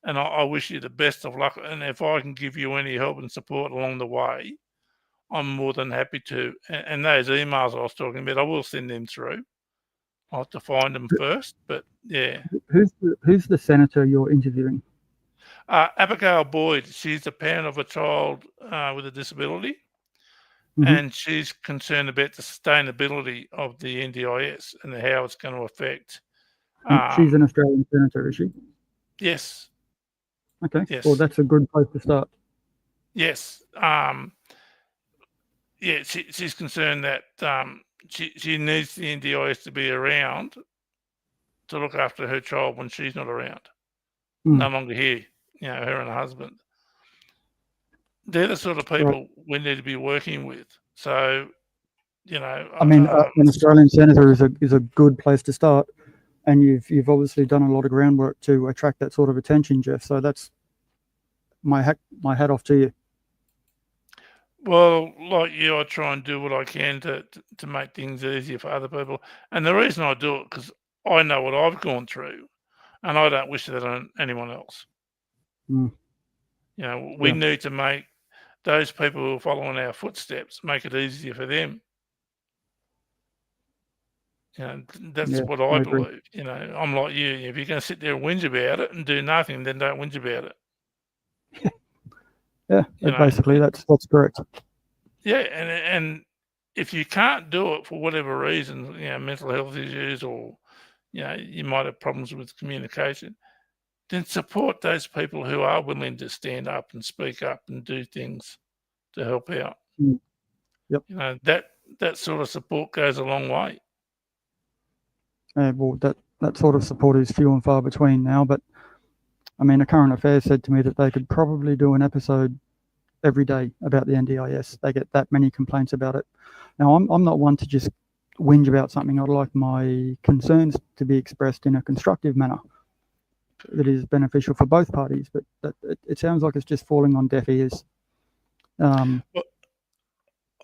And I wish you the best of luck. And if I can give you any help and support along the way, I'm more than happy to. And those emails I was talking about, I will send them through. I'll have to find them first, but yeah. Who's the senator you're interviewing? Abigail Boyd. She's the parent of a child with a disability, and she's concerned about the sustainability of the NDIS and how it's going to affect. She's an Australian senator, is she? Yes. Okay. Yes. Well, that's a good place to start. Yes. She's concerned that she needs the NDIS to be around to look after her child when she's not around. No longer here, her and her husband. They're the sort of people we need to be working with. So, I mean, an Australian senator is a good place to start, and you've obviously done a lot of groundwork to attract that sort of attention, Jeff. So that's my hat off to you. Well, like you, I try and do what I can to make things easier for other people. And the reason I do it because I know what I've gone through, and I don't wish that on anyone else. We need to make those people who are following our footsteps make it easier for them. That's what I believe. I'm like you. If you're going to sit there and whinge about it and do nothing, then don't whinge about it. Yeah, basically that's correct. Yeah, and if you can't do it for whatever reason, mental health issues or you might have problems with communication, then support those people who are willing to stand up and speak up and do things to help out. Yep. That sort of support goes a long way. Well, that sort of support is few and far between now, but I mean, a current affairs said to me that they could probably do an episode every day about the NDIS. They get that many complaints about it. Now, I'm not one to just whinge about something. I'd like my concerns to be expressed in a constructive manner that is beneficial for both parties, but it sounds like it's just falling on deaf ears. Well,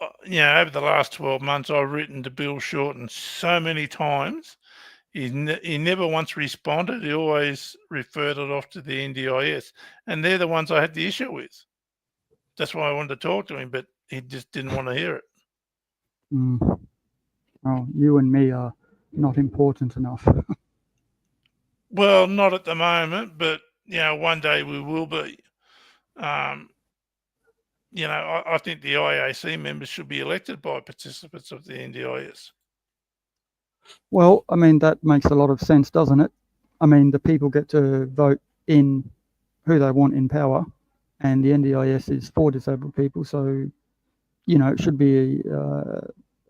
over the last 12 months, I've written to Bill Shorten so many times. He never once responded. He always referred it off to the NDIS, and they're the ones I had the issue with. That's why I wanted to talk to him, but he just didn't want to hear it. Oh, you and me are not important enough. Well, not at the moment, but one day we will be. I think the IAC members should be elected by participants of the NDIS. Well, I mean, that makes a lot of sense, doesn't it? I mean, the people get to vote in who they want in power, and the NDIS is for disabled people. So, it should be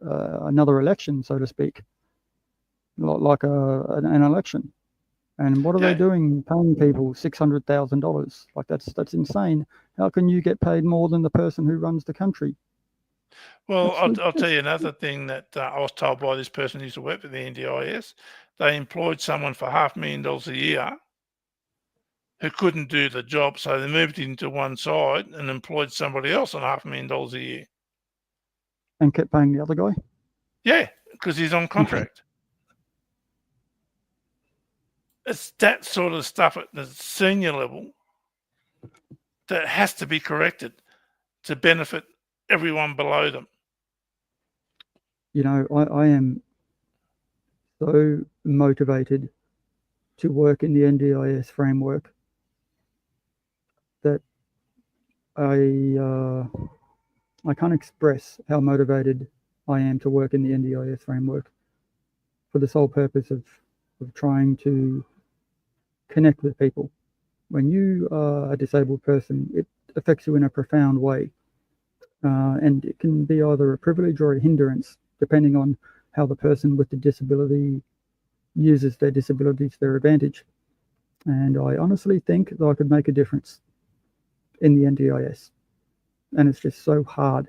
another election, so to speak, like an election. And what are they doing, paying people $600,000? Like that's insane. How can you get paid more than the person who runs the country? Well, I'll tell you another thing that I was told by this person who used to work for the NDIS. They employed someone for $500,000 a year who couldn't do the job, so they moved him to one side and employed somebody else on $500,000 a year. And kept paying the other guy? Yeah, because he's on contract. It's that sort of stuff at the senior level that has to be corrected to benefit everyone below them. I am so motivated to work in the NDIS framework that I can't express how motivated I am to work in the NDIS framework for the sole purpose of trying to connect with people. When you are a disabled person, it affects you in a profound way. And it can be either a privilege or a hindrance, depending on how the person with the disability uses their disability to their advantage. And I honestly think that I could make a difference in the NDIS. And it's just so hard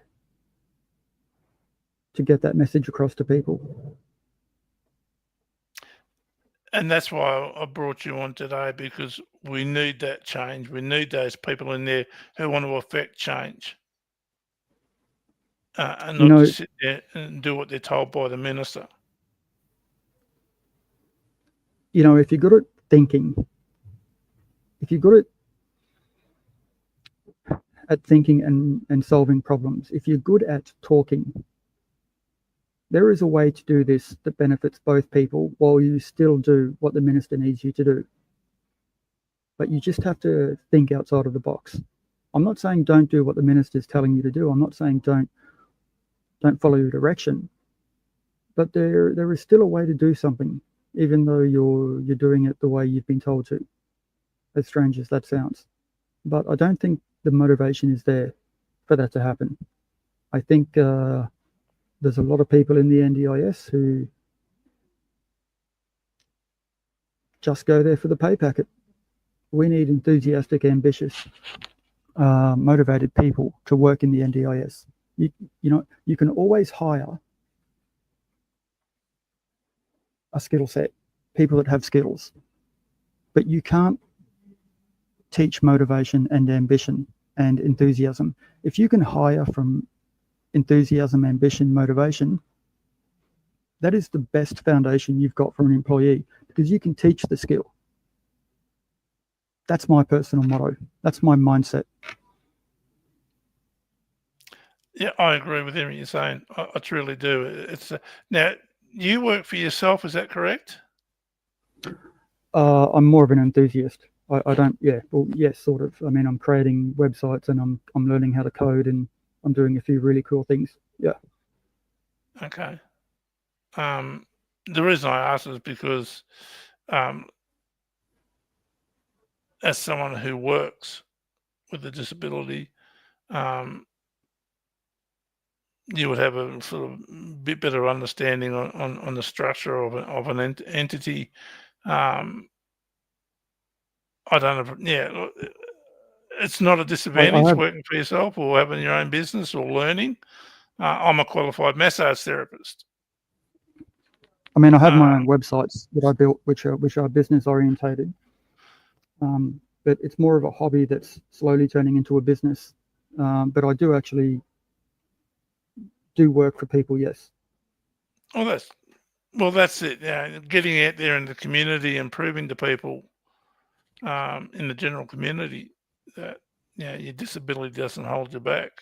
to get that message across to people. And that's why I brought you on today, because we need that change. We need those people in there who want to affect change. And not just sit there and do what they're told by the minister. If you're good at thinking, if you're good at thinking and solving problems, if you're good at talking, there is a way to do this that benefits both people while you still do what the minister needs you to do. But you just have to think outside of the box. I'm not saying don't do what the minister's telling you to do. I'm not saying don't follow your direction. But there is still a way to do something, even though you're doing it the way you've been told to, as strange as that sounds. But I don't think the motivation is there for that to happen. I think there's a lot of people in the NDIS who just go there for the pay packet. We need enthusiastic, ambitious, motivated people to work in the NDIS. You can always hire a skill set, people that have skills, but you can't teach motivation and ambition and enthusiasm. If you can hire from enthusiasm, ambition, motivation, that is the best foundation you've got for an employee, because you can teach the skill. That's my personal motto. That's my mindset. Yeah, I agree with everything you're saying. I truly do. It's now you work for yourself, is that correct? I'm more of an enthusiast. I don't. Yeah. Well, yes, sort of. I mean, I'm creating websites and I'm learning how to code and I'm doing a few really cool things. Yeah. Okay. The reason I ask is because as someone who works with a disability, you would have a sort of bit better understanding on the structure of an entity. I don't know. Yeah, it's not a disadvantage working for yourself or having your own business or learning. I'm a qualified massage therapist. I mean, I have my own websites that I built, which are business orientated. But it's more of a hobby that's slowly turning into a business. But I do actually do work for people, yes. Well, that's it. Yeah, getting out there in the community and proving to people in the general community that your disability doesn't hold you back.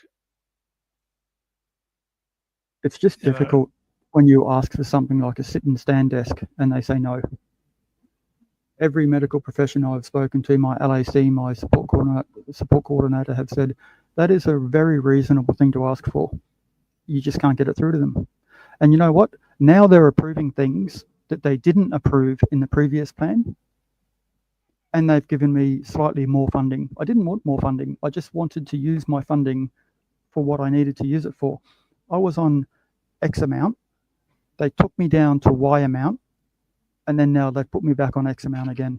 It's just You know. difficult when you ask for something like a sit and stand desk and they say no. Every medical professional I've spoken to, my LAC, my support coordinator have said that is a very reasonable thing to ask for. You just can't get it through to them. And you know what? Now they're approving things that they didn't approve in the previous plan. And they've given me slightly more funding. I didn't want more funding. I just wanted to use my funding for what I needed to use it for. I was on X amount. They took me down to Y amount. And then now they've put me back on X amount again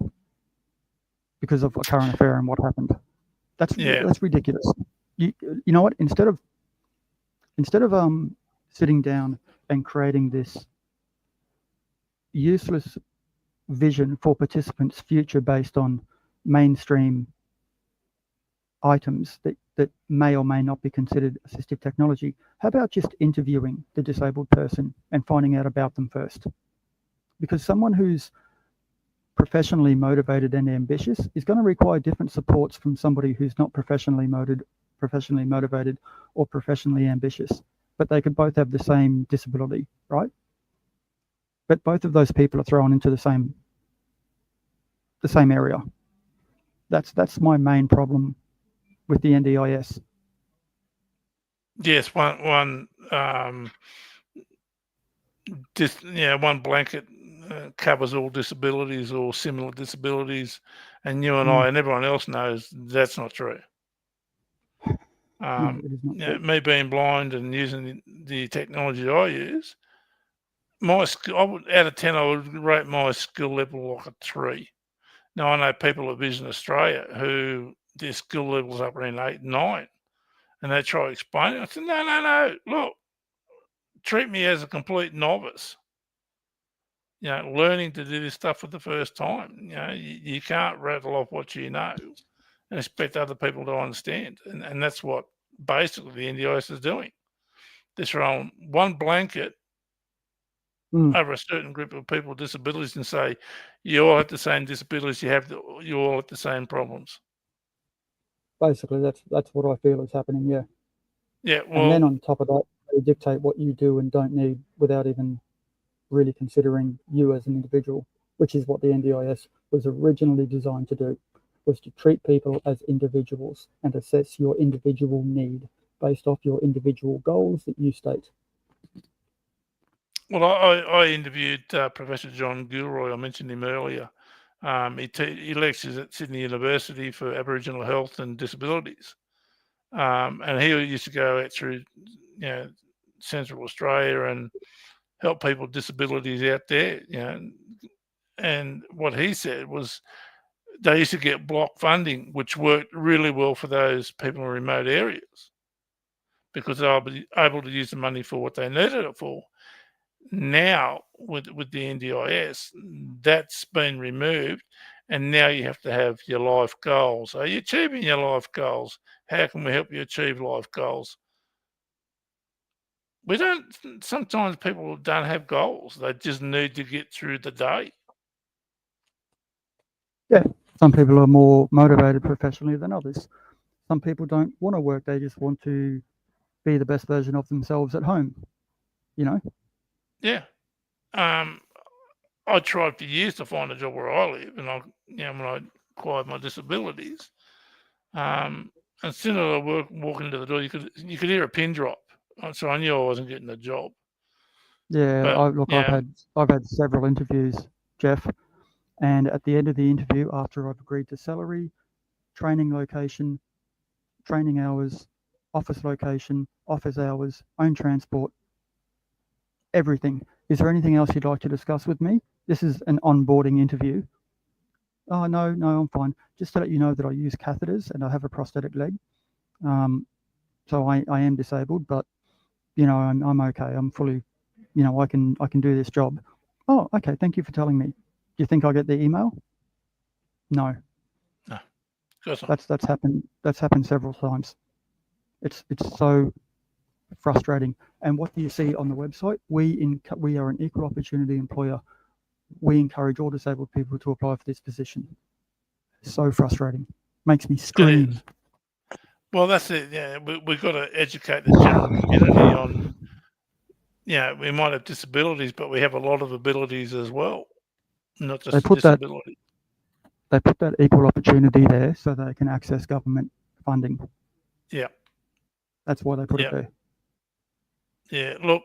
because of a current affair and what happened. That's ridiculous. You know what? Instead of sitting down and creating this useless vision for participants' future based on mainstream items that may or may not be considered assistive technology, how about just interviewing the disabled person and finding out about them first? Because someone who's professionally motivated and ambitious is going to require different supports from somebody who's not professionally motivated or professionally ambitious, but they could both have the same disability, right? But both of those people are thrown into the same area. That's my main problem with the NDIS. Yes, one blanket covers all disabilities or similar disabilities, and you and I and everyone else knows that's not true. No, it is not true. Me being blind and using the technology that I use, my skill, out of 10, I would rate my skill level like a 3. Now, I know people at Vision Australia who their skill level's up around 8, 9, and they try to explain it. I said, no, look, treat me as a complete novice. Learning to do this stuff for the first time. You can't rattle off what you know and expect other people to understand. And that's what basically the NDIS is doing. They're throwing one blanket over a certain group of people with disabilities and say, you all have the same disabilities, you all have the same problems. Basically, that's what I feel is happening, yeah. Yeah, well, and then on top of that, they dictate what you do and don't need without even really considering you as an individual, which is what the NDIS was originally designed to do, was to treat people as individuals and assess your individual need based off your individual goals that you state. Well, I interviewed Professor John Gilroy. I mentioned him earlier. He lectures at Sydney University for Aboriginal Health and Disabilities. And he used to go out through, Central Australia and help people with disabilities out there, And what he said was they used to get block funding, which worked really well for those people in remote areas because they were able to use the money for what they needed it for. Now, with the NDIS, that's been removed, and now you have to have your life goals. Are you achieving your life goals? How can we help you achieve life goals? Sometimes people don't have goals. They just need to get through the day. Yeah, some people are more motivated professionally than others. Some people don't want to work. They just want to be the best version of themselves at home, Yeah. I tried for years to find a job where I live, and when I acquired my disabilities, and as soon as I walk into the door, you could hear a pin drop. So I knew I wasn't getting a job. Yeah, I've had several interviews, Jeff, and at the end of the interview, after I've agreed to salary, training location, training hours, office location, office hours, own transport, everything. Is there anything else you'd like to discuss with me? This is an onboarding interview. Oh, no, I'm fine. Just to let you know that I use catheters and I have a prosthetic leg. So I am disabled, but, I'm okay. I'm fully, I can do this job. Oh, okay. Thank you for telling me. Do you think I'll get the email? No. No. Of course not. That's happened several times. It's so frustrating. And what do you see on the website? We are an equal opportunity employer. We encourage all disabled people to apply for this position. So frustrating. Makes me It scream. is. Well, that's it. Yeah, we've got to educate the general community on. Yeah, we might have disabilities, but we have a lot of abilities as well, not They just put that disability. they put that equal opportunity there so they can access government funding. Yeah, That's why they put yeah, it there. yeah. Look,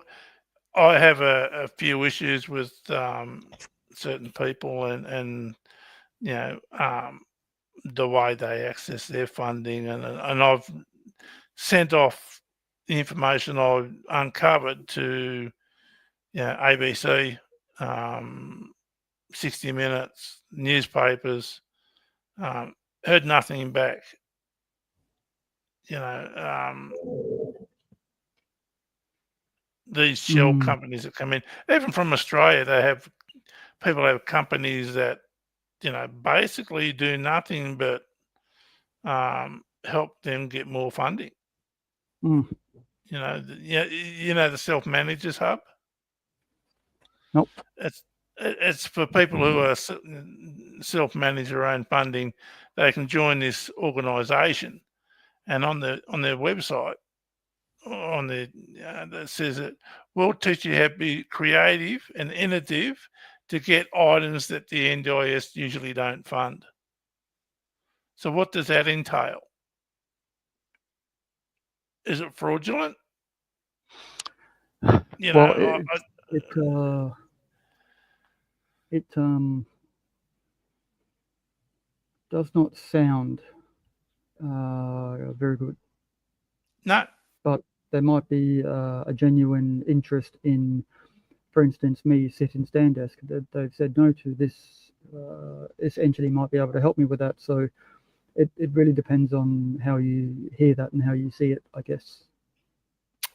I have a few issues with certain people and you know the way they access their funding, and I've sent off the information I've uncovered to ABC, 60 Minutes, newspapers. Heard nothing back. You know, these shell Mm, companies that come in, even from Australia, they have people have companies that basically do nothing but help them get more funding. mm. The Self Managers Hub. Nope. It's for people who are self manage their own funding. They can join this organisation, and on their website, that says that we'll teach you how to be creative and innovative to get items that the NDIS usually don't fund. So what does that entail? Is it fraudulent? You Well, know, it does not sound very good. no, But there might be a genuine interest in, for instance, me sitting stand desk. They've said no to this. This entity might be able to help me with that. So it really depends on how you hear that and how you see it, I guess.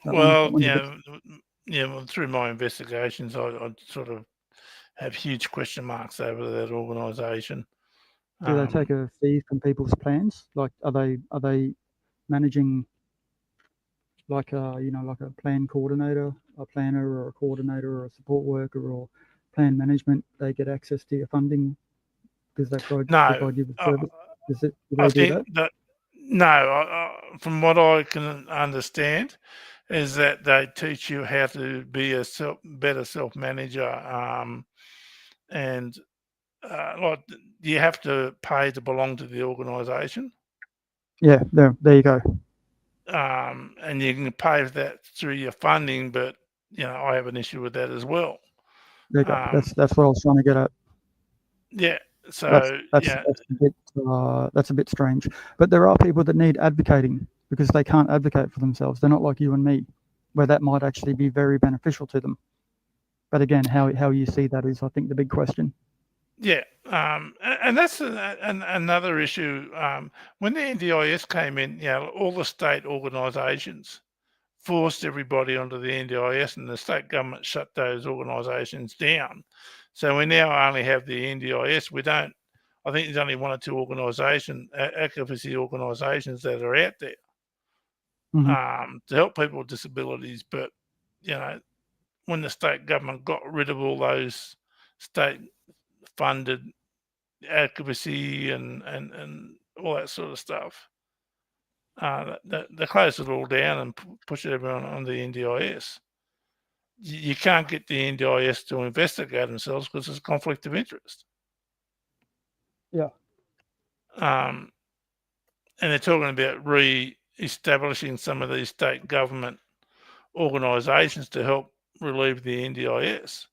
well, well, through my investigations, I sort of have huge question marks over that organisation. Do they take a fee from people's plans? Like, are they managing like a plan coordinator, a planner, or a coordinator, or a support worker, or plan management? They get access to your funding because they No, provide you with service. Do I they do think that? that no, from what I can understand, is that they teach you how to be a better self manager, and like you have to pay to belong to the organisation, Yeah, there you go. and you can pay for that through your funding. But I have an issue with that as well. There you go. Um, That's what I was trying to get at. yeah, That's so that's yeah, that's a bit strange. But there are people that need advocating because they can't advocate for themselves. They're not like you and me, where that might actually be very beneficial to them. But again, how you see that is, I think, the big question. yeah, and that's another issue. When the NDIS came in, all the state organisations forced everybody onto the NDIS, and the state government shut those organisations down. So we now only have the NDIS. We don't. I think there's only one or two advocacy organisations that are out there to help people with disabilities. But when the state government got rid of all those state-funded advocacy and all that sort of stuff, they closed it all down and pushed everyone on the NDIS. You can't get the NDIS to investigate themselves because there's a conflict of interest. Yeah. And they're talking about re-establishing some of these state government organisations to help relieve the NDIS.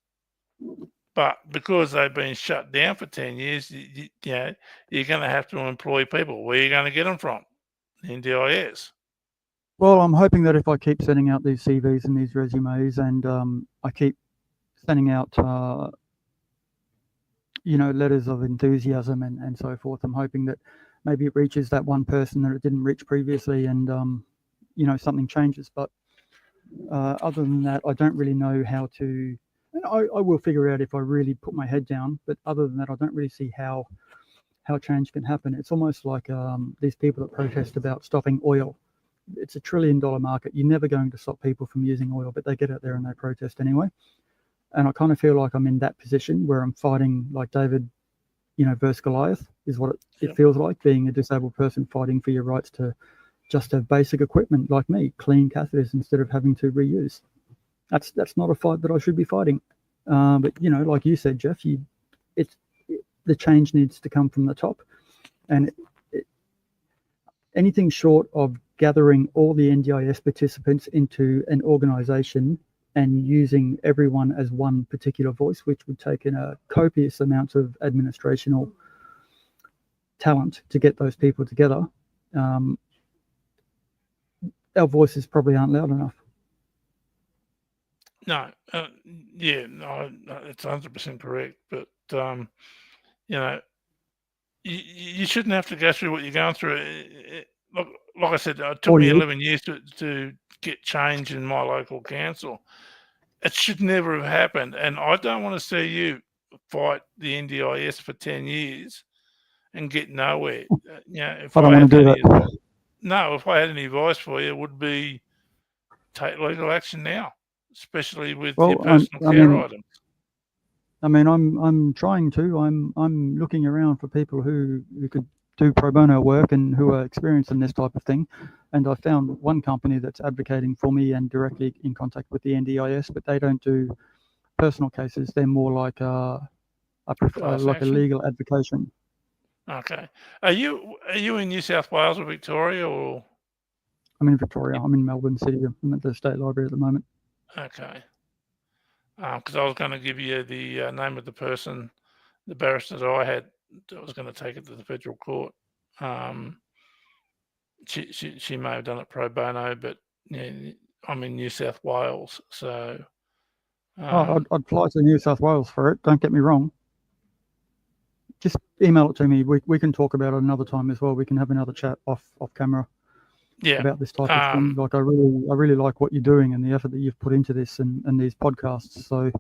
But because they've been shut down for 10 years, you're going to have to employ people. Where are you going to get them from? NDIS. Well, I'm hoping that if I keep sending out these CVs and these resumes, and I keep sending out, letters of enthusiasm and so forth, I'm hoping that maybe it reaches that one person that it didn't reach previously, and something changes. But other than that, I don't really know how to. And I will figure out if I really put my head down. But other than that, I don't really see how change can happen. It's almost like these people that protest about stopping oil. it's a $1 trillion market. You're never going to stop people from using oil, but they get out there and they protest anyway. And I kind of feel like I'm in that position where I'm fighting like David, versus Goliath is what it feels like, being a disabled person fighting for your rights to just have basic equipment like me, clean catheters instead of having to reuse. That's not a fight that I should be fighting. But like you said, Jeff, the change needs to come from the top, and anything short of gathering all the NDIS participants into an organisation and using everyone as one particular voice, which would take in a copious amount of administrational talent to get those people together, our voices probably aren't loud enough. No, it's 100% correct. But you shouldn't have to go through what you're going through. Like I said, it took me 11 years to get change in my local council. It should never have happened, and I don't want to see you fight the NDIS for 10 years and get nowhere. If I don't want to do that. If I had any advice for you, it would be take legal action now, especially with your personal care items. I mean, I'm trying to. I'm looking around for people who could do pro bono work and who are experienced in this type of thing. And I found one company that's advocating for me and directly in contact with the NDIS, but they don't do personal cases. They're more like a legal advocation. Okay. Are you in New South Wales or Victoria, or? I'm in Victoria. I'm in Melbourne City. I'm at the State Library at the moment. Okay. Because I was going to give you the name of the person, the barrister that I had. I was going to take it to the federal court. She may have done it pro bono, but I'm in New South Wales, so. I'd fly to New South Wales for it. Don't get me wrong. Just email it to me. We can talk about it another time as well. We can have another chat off camera. Yeah. About this type of thing. Like I really like what you're doing and the effort that you've put into this and these podcasts. So,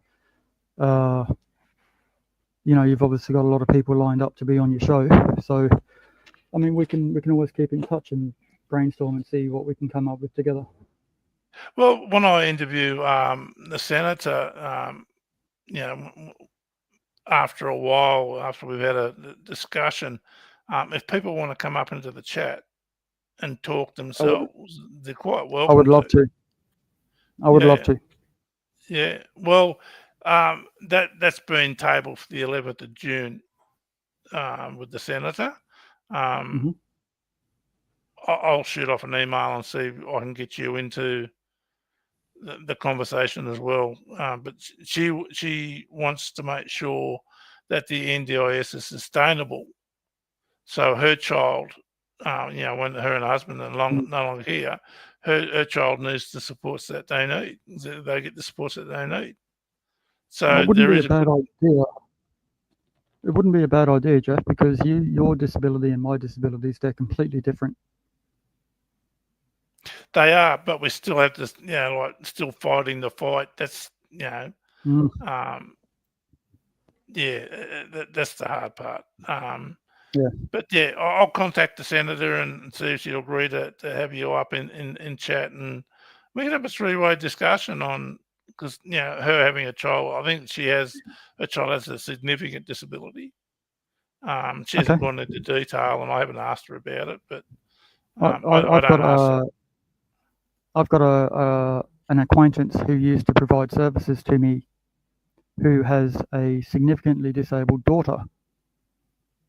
you've obviously got a lot of people lined up to be on your show. So, I mean, we can always keep in touch and brainstorm and see what we can come up with together. Well, when I interview the senator, after a while, after we've had a discussion, if people want to come up into the chat and talk themselves, they're quite welcome. I would love to. I would love to. Yeah. Well, that's been tabled for the 11th of June with the senator. I'll shoot off an email and see if I can get you into the conversation as well. But she wants to make sure that the NDIS is sustainable. So her child, when her and her husband are no longer here, her child needs the supports that they need. They get the supports that they need. So it wouldn't be a bad idea. It wouldn't be a bad idea, Jeff, because your disability and my disabilities, they're completely different. They are, but we still have to, still fighting the fight. That's, that's the hard part. But I'll contact the senator and see if she'll agree to have you up in chat, and we can have a three-way discussion on, because her having a child, I think her child has a significant disability. She hasn't gone into detail, and I haven't asked her about it, but I've got an acquaintance who used to provide services to me, who has a significantly disabled daughter,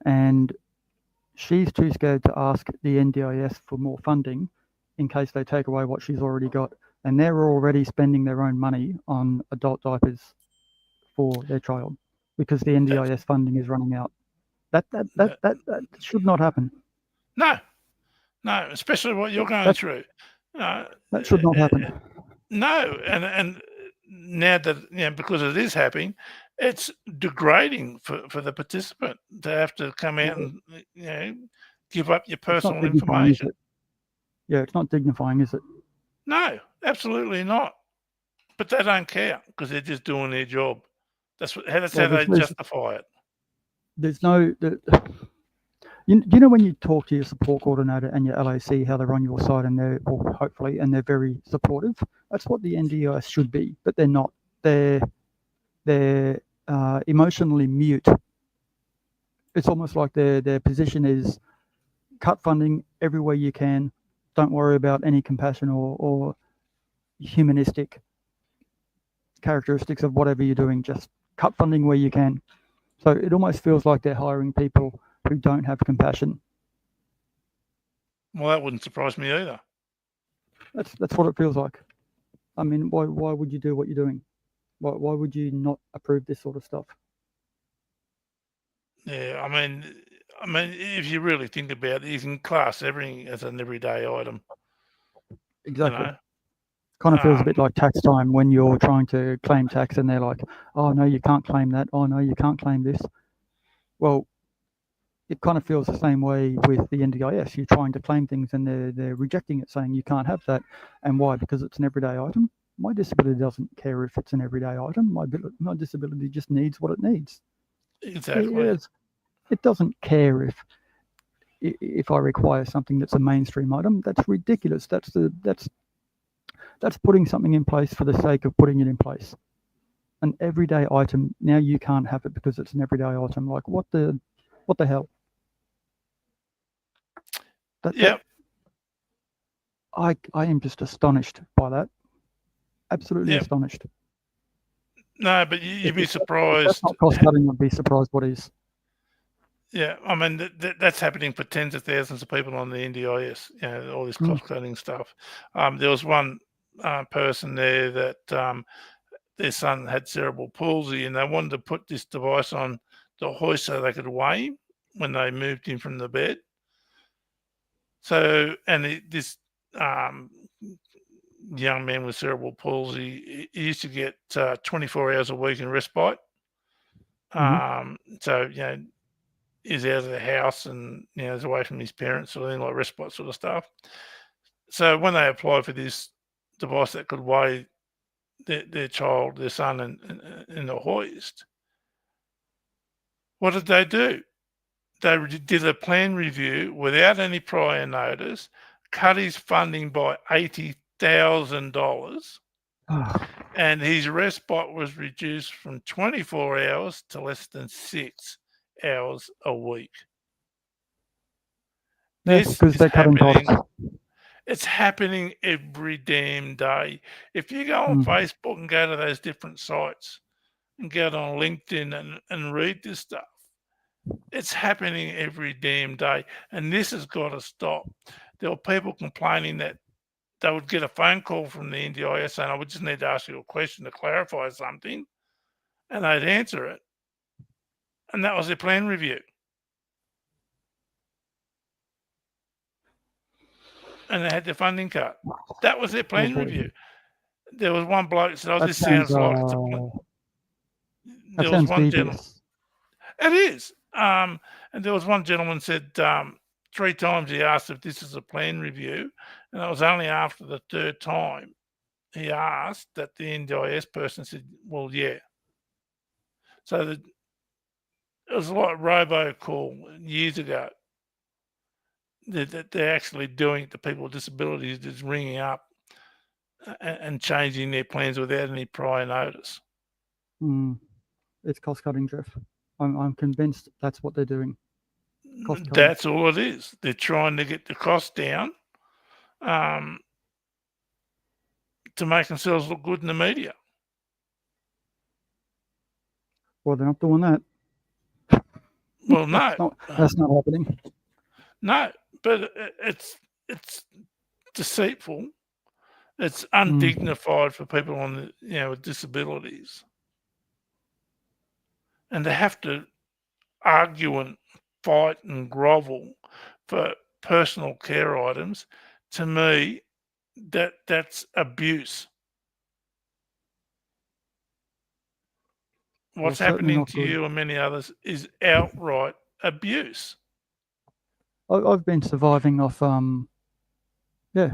and she's too scared to ask the NDIS for more funding in case they take away what she's already got, and they're already spending their own money on adult diapers for their child because the NDIS funding is running out. That should not happen. No, especially what you're going through. That should not happen. No, and now that because it is happening, it's degrading for the participant to have to come out and give up your personal information. Yeah, it's not dignifying, is it? No, absolutely not. But they don't care because they're just doing their job. That's how they justify it. There's no. You know when you talk to your support coordinator and your LAC, how they're on your side and hopefully, and they're very supportive. That's what the NDIS should be, but they're not. They're emotionally mute. It's almost like their position is cut funding everywhere you can. Don't worry about any compassion or humanistic characteristics of whatever you're doing. Just cut funding where you can. So it almost feels like they're hiring people who don't have compassion. Well, that wouldn't surprise me either. That's what it feels like. I mean, why would you do what you're doing? Why would you not approve this sort of stuff? Yeah, I mean, if you really think about it, you can class everything as an everyday item. Exactly. You know? Kind of feels a bit like tax time when you're trying to claim tax and they're like, oh, no, you can't claim that. Oh, no, you can't claim this. Well, it kind of feels the same way with the NDIS. You're trying to claim things and they're rejecting it, saying you can't have that. And why? Because it's an everyday item. My disability doesn't care if it's an everyday item. My disability just needs what it needs. Exactly. It doesn't care if I require something that's a mainstream item. That's ridiculous. That's putting something in place for the sake of putting it in place. An everyday item. Now you can't have it because it's an everyday item. Like what the hell? Yep. I am just astonished by that. Absolutely astonished. No, but you'd be If surprised. that's not cost cutting, I'd be surprised what is. Yeah, I mean that's happening for tens of thousands of people on the NDIS. You know, all this cost cutting stuff. There was one person there that their son had cerebral palsy, and they wanted to put this device on the hoist so they could weigh him when they moved him from the bed. So, and this young man with cerebral palsy, he used to get 24 hours a week in respite. So, you know, he's out of the house and, you know, is away from his parents, sort of thing, like respite sort of stuff. So when they applied for this device that could weigh their child, their son, in the hoist, what did they do? They did a plan review without any prior notice, cut his funding by $80,000, and his respite was reduced from 24 hours to less than 6 hours a week. This is happening. It's happening every damn day. If you go on Facebook and go to those different sites and get on LinkedIn and read this stuff, it's happening every damn day. And this has got to stop. There were people complaining that they would get a phone call from the NDIS saying, I would just need to ask you a question to clarify something. And they'd answer it. And that was their plan review. And they had their funding cut. That was their plan review. There was one bloke that said, "Oh, this sounds like it's a plan." There was one gentleman. It is. And there was one gentleman said 3 times he asked if this is a plan review, and it was only after the 3rd time he asked that the NDIS person said, "Well, yeah." So it was like robocall years ago. That they're actually doing it to people with disabilities, just ringing up and changing their plans without any prior notice. It's cost cutting, Jeff. I'm convinced that's what they're doing. That's all it is. They're trying to get the cost down to make themselves look good in the media. Well, they're not doing that. Well, no. That's not happening. No, but it's deceitful. It's undignified for people on with disabilities, and to have to argue and fight and grovel for personal care items, to me, that's abuse. What's happening to you and many others is outright abuse. I've been surviving off,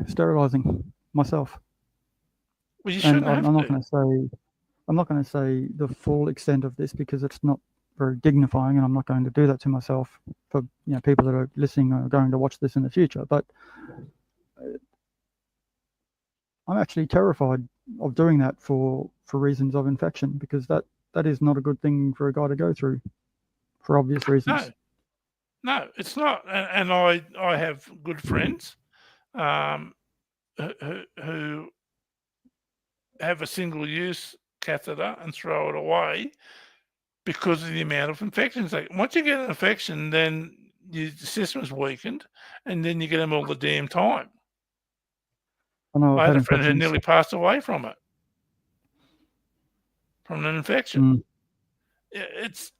sterilising myself. Well, you shouldn't have to. I'm not going to say the full extent of this because it's not very dignifying, and I'm not going to do that to myself for people that are listening or going to watch this in the future. But I'm actually terrified of doing that for reasons of infection, because that is not a good thing for a guy to go through, for obvious reasons. No, it's not. And I have good friends who have a single-use catheter and throw it away because of the amount of infections. Like, once you get an infection, then your system's weakened, and then you get them all the damn time. I know I I've had had a friend who infections. nearly passed away from it, from an infection. It's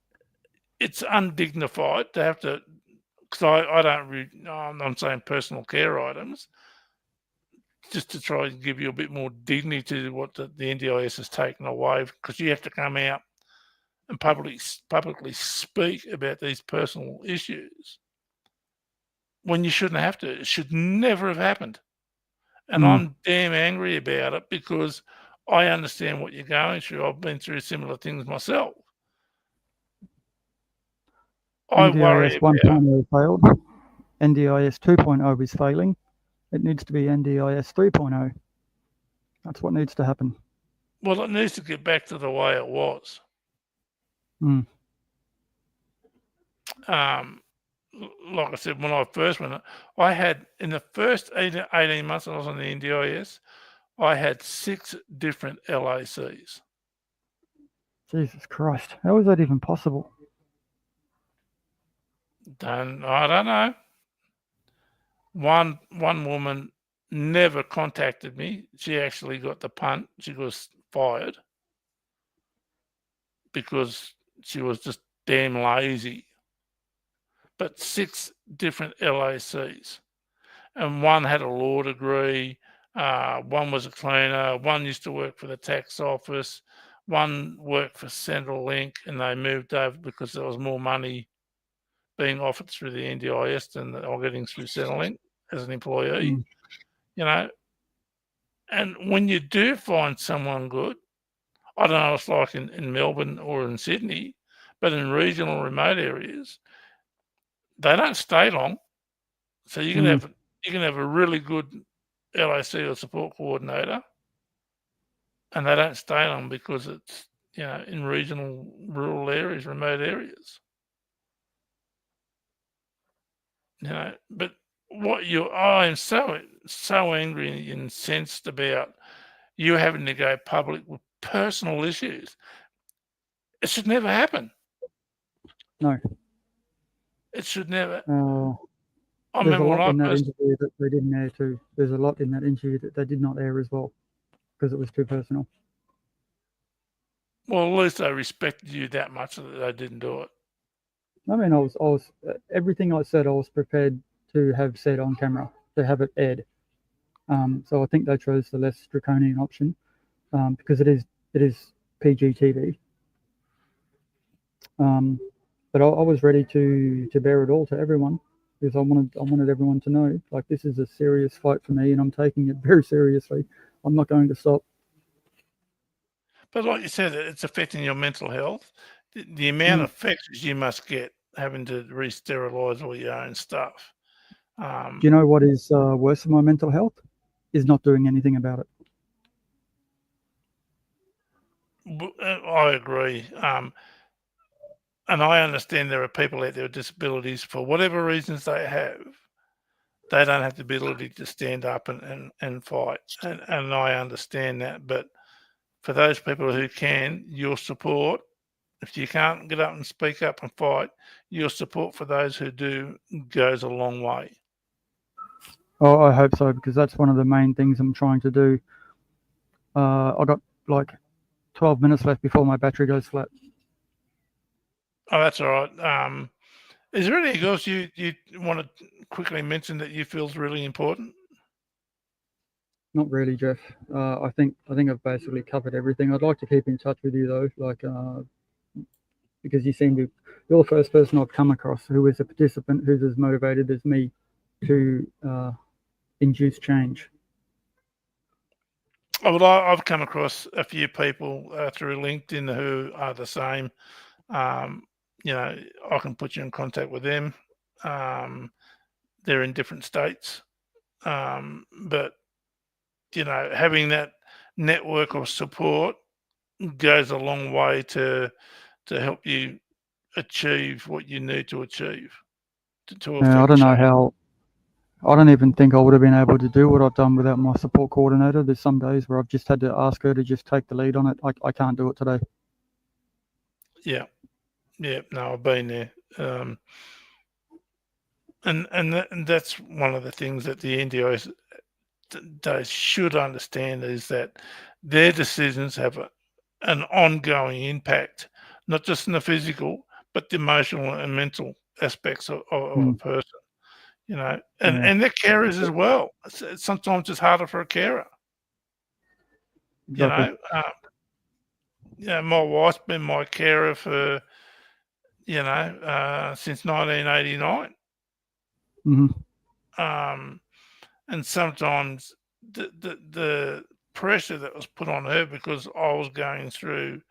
undignified to have to, because I don't really, I'm saying personal care items, just to try and give you a bit more dignity to what the NDIS has taken away, because you have to come out and publicly speak about these personal issues when you shouldn't have to. It should never have happened. And I'm damn angry about it, because I understand what you're going through. I've been through similar things myself. I worry NDIS about 1.0 failed. NDIS 2.0 is failing. It needs to be NDIS 3.0. That's what needs to happen. Well, it needs to get back to the way it was. Like I said, when I first went, I had, in the first 18 months I was on the NDIS, I had 6 different LACs. Jesus Christ. How is that even possible? I don't know. One woman never contacted me. She actually got the punt. She was fired because she was just damn lazy. But 6 different LACs. And one had a law degree, one was a cleaner, one used to work for the tax office, one worked for Centrelink, and they moved over because there was more money being offered through the NDIS than they were getting through Centrelink as an employee, And when you do find someone good, I don't know what it's like in Melbourne or in Sydney, but in regional remote areas, they don't stay long. So you can have a really good LAC or support coordinator, and they don't stay long because it's in regional, rural areas, remote areas. But I am so angry and incensed about you having to go public with personal issues. It should never happen. No. It should never. There's a lot in that interview that they didn't air too. There's a lot in that interview that they did not air as well, because it was too personal. Well, at least they respected you that much that they didn't do it. I mean, I was everything I said, I was prepared to have said on camera, to have it aired. So I think they chose the less draconian option, because it is PG TV. But I was ready to bear it all to everyone, because I wanted everyone to know, like, this is a serious fight for me, and I'm taking it very seriously. I'm not going to stop. But like you said, it's affecting your mental health. The amount of factors you must get having to re-sterilise all your own stuff. Do you know what is worse for my mental health? Is not doing anything about it. I agree. And I understand there are people out there with disabilities, for whatever reasons they have, they don't have the ability to stand up and fight. And I understand that. But for those people who can, your support, if you can't get up and speak up and fight, your support for those who do goes a long way. Oh, I hope so, because that's one of the main things I'm trying to do. I got like 12 minutes left before my battery goes flat. Oh, that's all right. Is there anything else you want to quickly mention that you feel is really important? Not really, Jeff. I think I've basically covered everything. I'd like to keep in touch with you though, like because you're the first person I've come across who is a participant who's as motivated as me to induce change. Well, I've come across a few people through LinkedIn who are the same. I can put you in contact with them. They're in different states, but having that network of support goes a long way to help you achieve what you need to achieve to I affect don't know change. how. I don't even think I would have been able to do what I've done without my support coordinator. There's some days where I've just had to ask her to just take the lead on it. I can't do it today. Yeah, no, I've been there, and that's one of the things that the NDIS they should understand is that their decisions have an ongoing impact, not just in the physical, but the emotional and mental aspects of a Mm, person. And yeah, their carers as well. Sometimes it's harder for a carer. You exactly. know, my wife's been my carer for since 1989. Hmm. And sometimes the pressure that was put on her because I was going through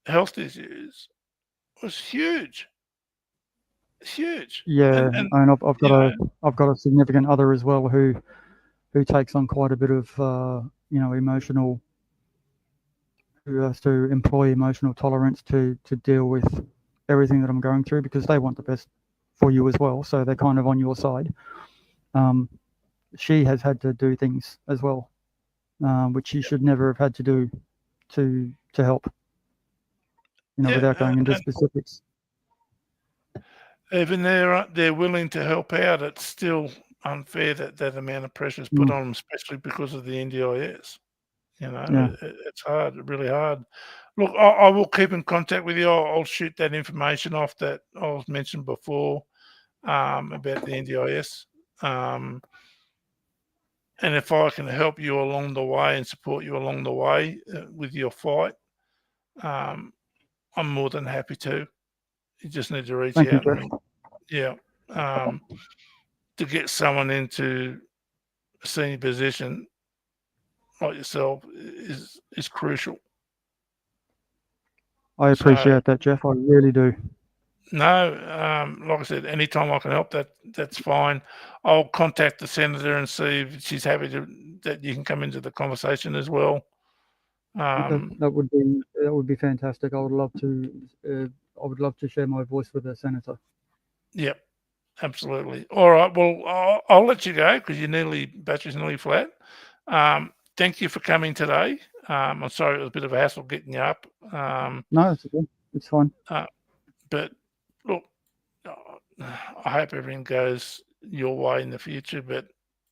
health issues was huge. It's huge. Yeah, And and I've you know, I've got a significant other as well who takes on quite a bit of emotional, who has to employ emotional tolerance to deal with everything that I'm going through because they want the best for you as well. So they're kind of on your side. Um, she has had to do things as well, which she should never have had to do to help. yeah, Without going into and specifics. even they're willing to help out, it's still unfair that that amount of pressure is put Mm, on them, especially because of the NDIS. yeah, It's hard, really hard. Look, I will keep in contact with you. I'll shoot that information off that I was mentioned before about the NDIS. Um, and if I can help you along the way and support you along the way with your fight, um, I'm more than happy to. You just need to reach thank you, out Jeff. and yeah, um, to get someone into a senior position like yourself is crucial. I So appreciate that, Jeff. I really do. no, like I said, anytime I can help, that's fine. I'll contact the senator and see if she's happy that you can come into the conversation as well. Um, That would be fantastic. I would love to share my voice with the senator. yep, absolutely. All right, well, I'll let you go because battery's nearly flat. Thank you for coming today. I'm sorry it was a bit of a hassle getting you up, No, it's okay. It's fine. but look, I hope everything goes your way in the future. But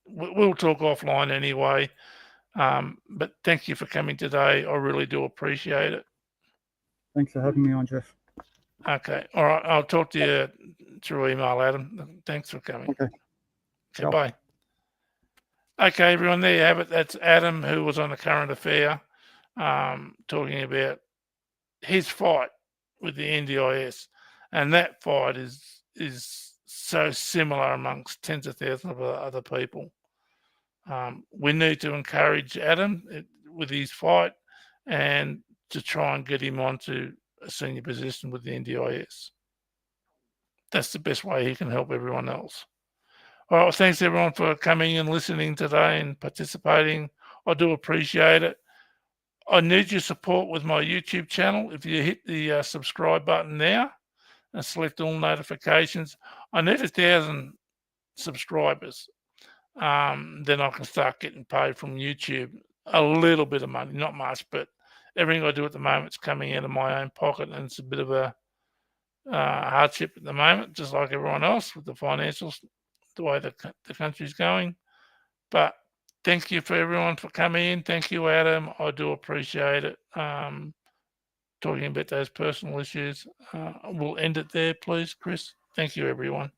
we'll talk offline anyway. But thank you for coming today. I really do appreciate it. Thanks for having me on, Jeff. Okay. All right. I'll talk to you through email, Adam. Thanks for coming. Okay. Okay. Ciao. Bye. Okay, everyone. There you have it. That's Adam, who was on the current affair, talking about his fight with the NDIS. And that fight is so similar amongst tens of thousands of other people. We need to encourage Adam with his fight and to try and get him onto a senior position with the NDIS. That's the best way he can help everyone else. All right, well, thanks everyone for coming and listening today and participating. I do appreciate it. I need your support with my YouTube channel. If you hit the subscribe button now and select all notifications, I need 1,000 subscribers. Then I can start getting paid from YouTube. A little bit of money, not much, but everything I do at the moment is coming out of my own pocket, and it's a bit of a hardship at the moment, just like everyone else with the financials, the way the country's going. But thank you for everyone for coming in. Thank you, Adam. I do appreciate it. Talking about those personal issues. We'll end it there, please, Chris. Thank you, everyone.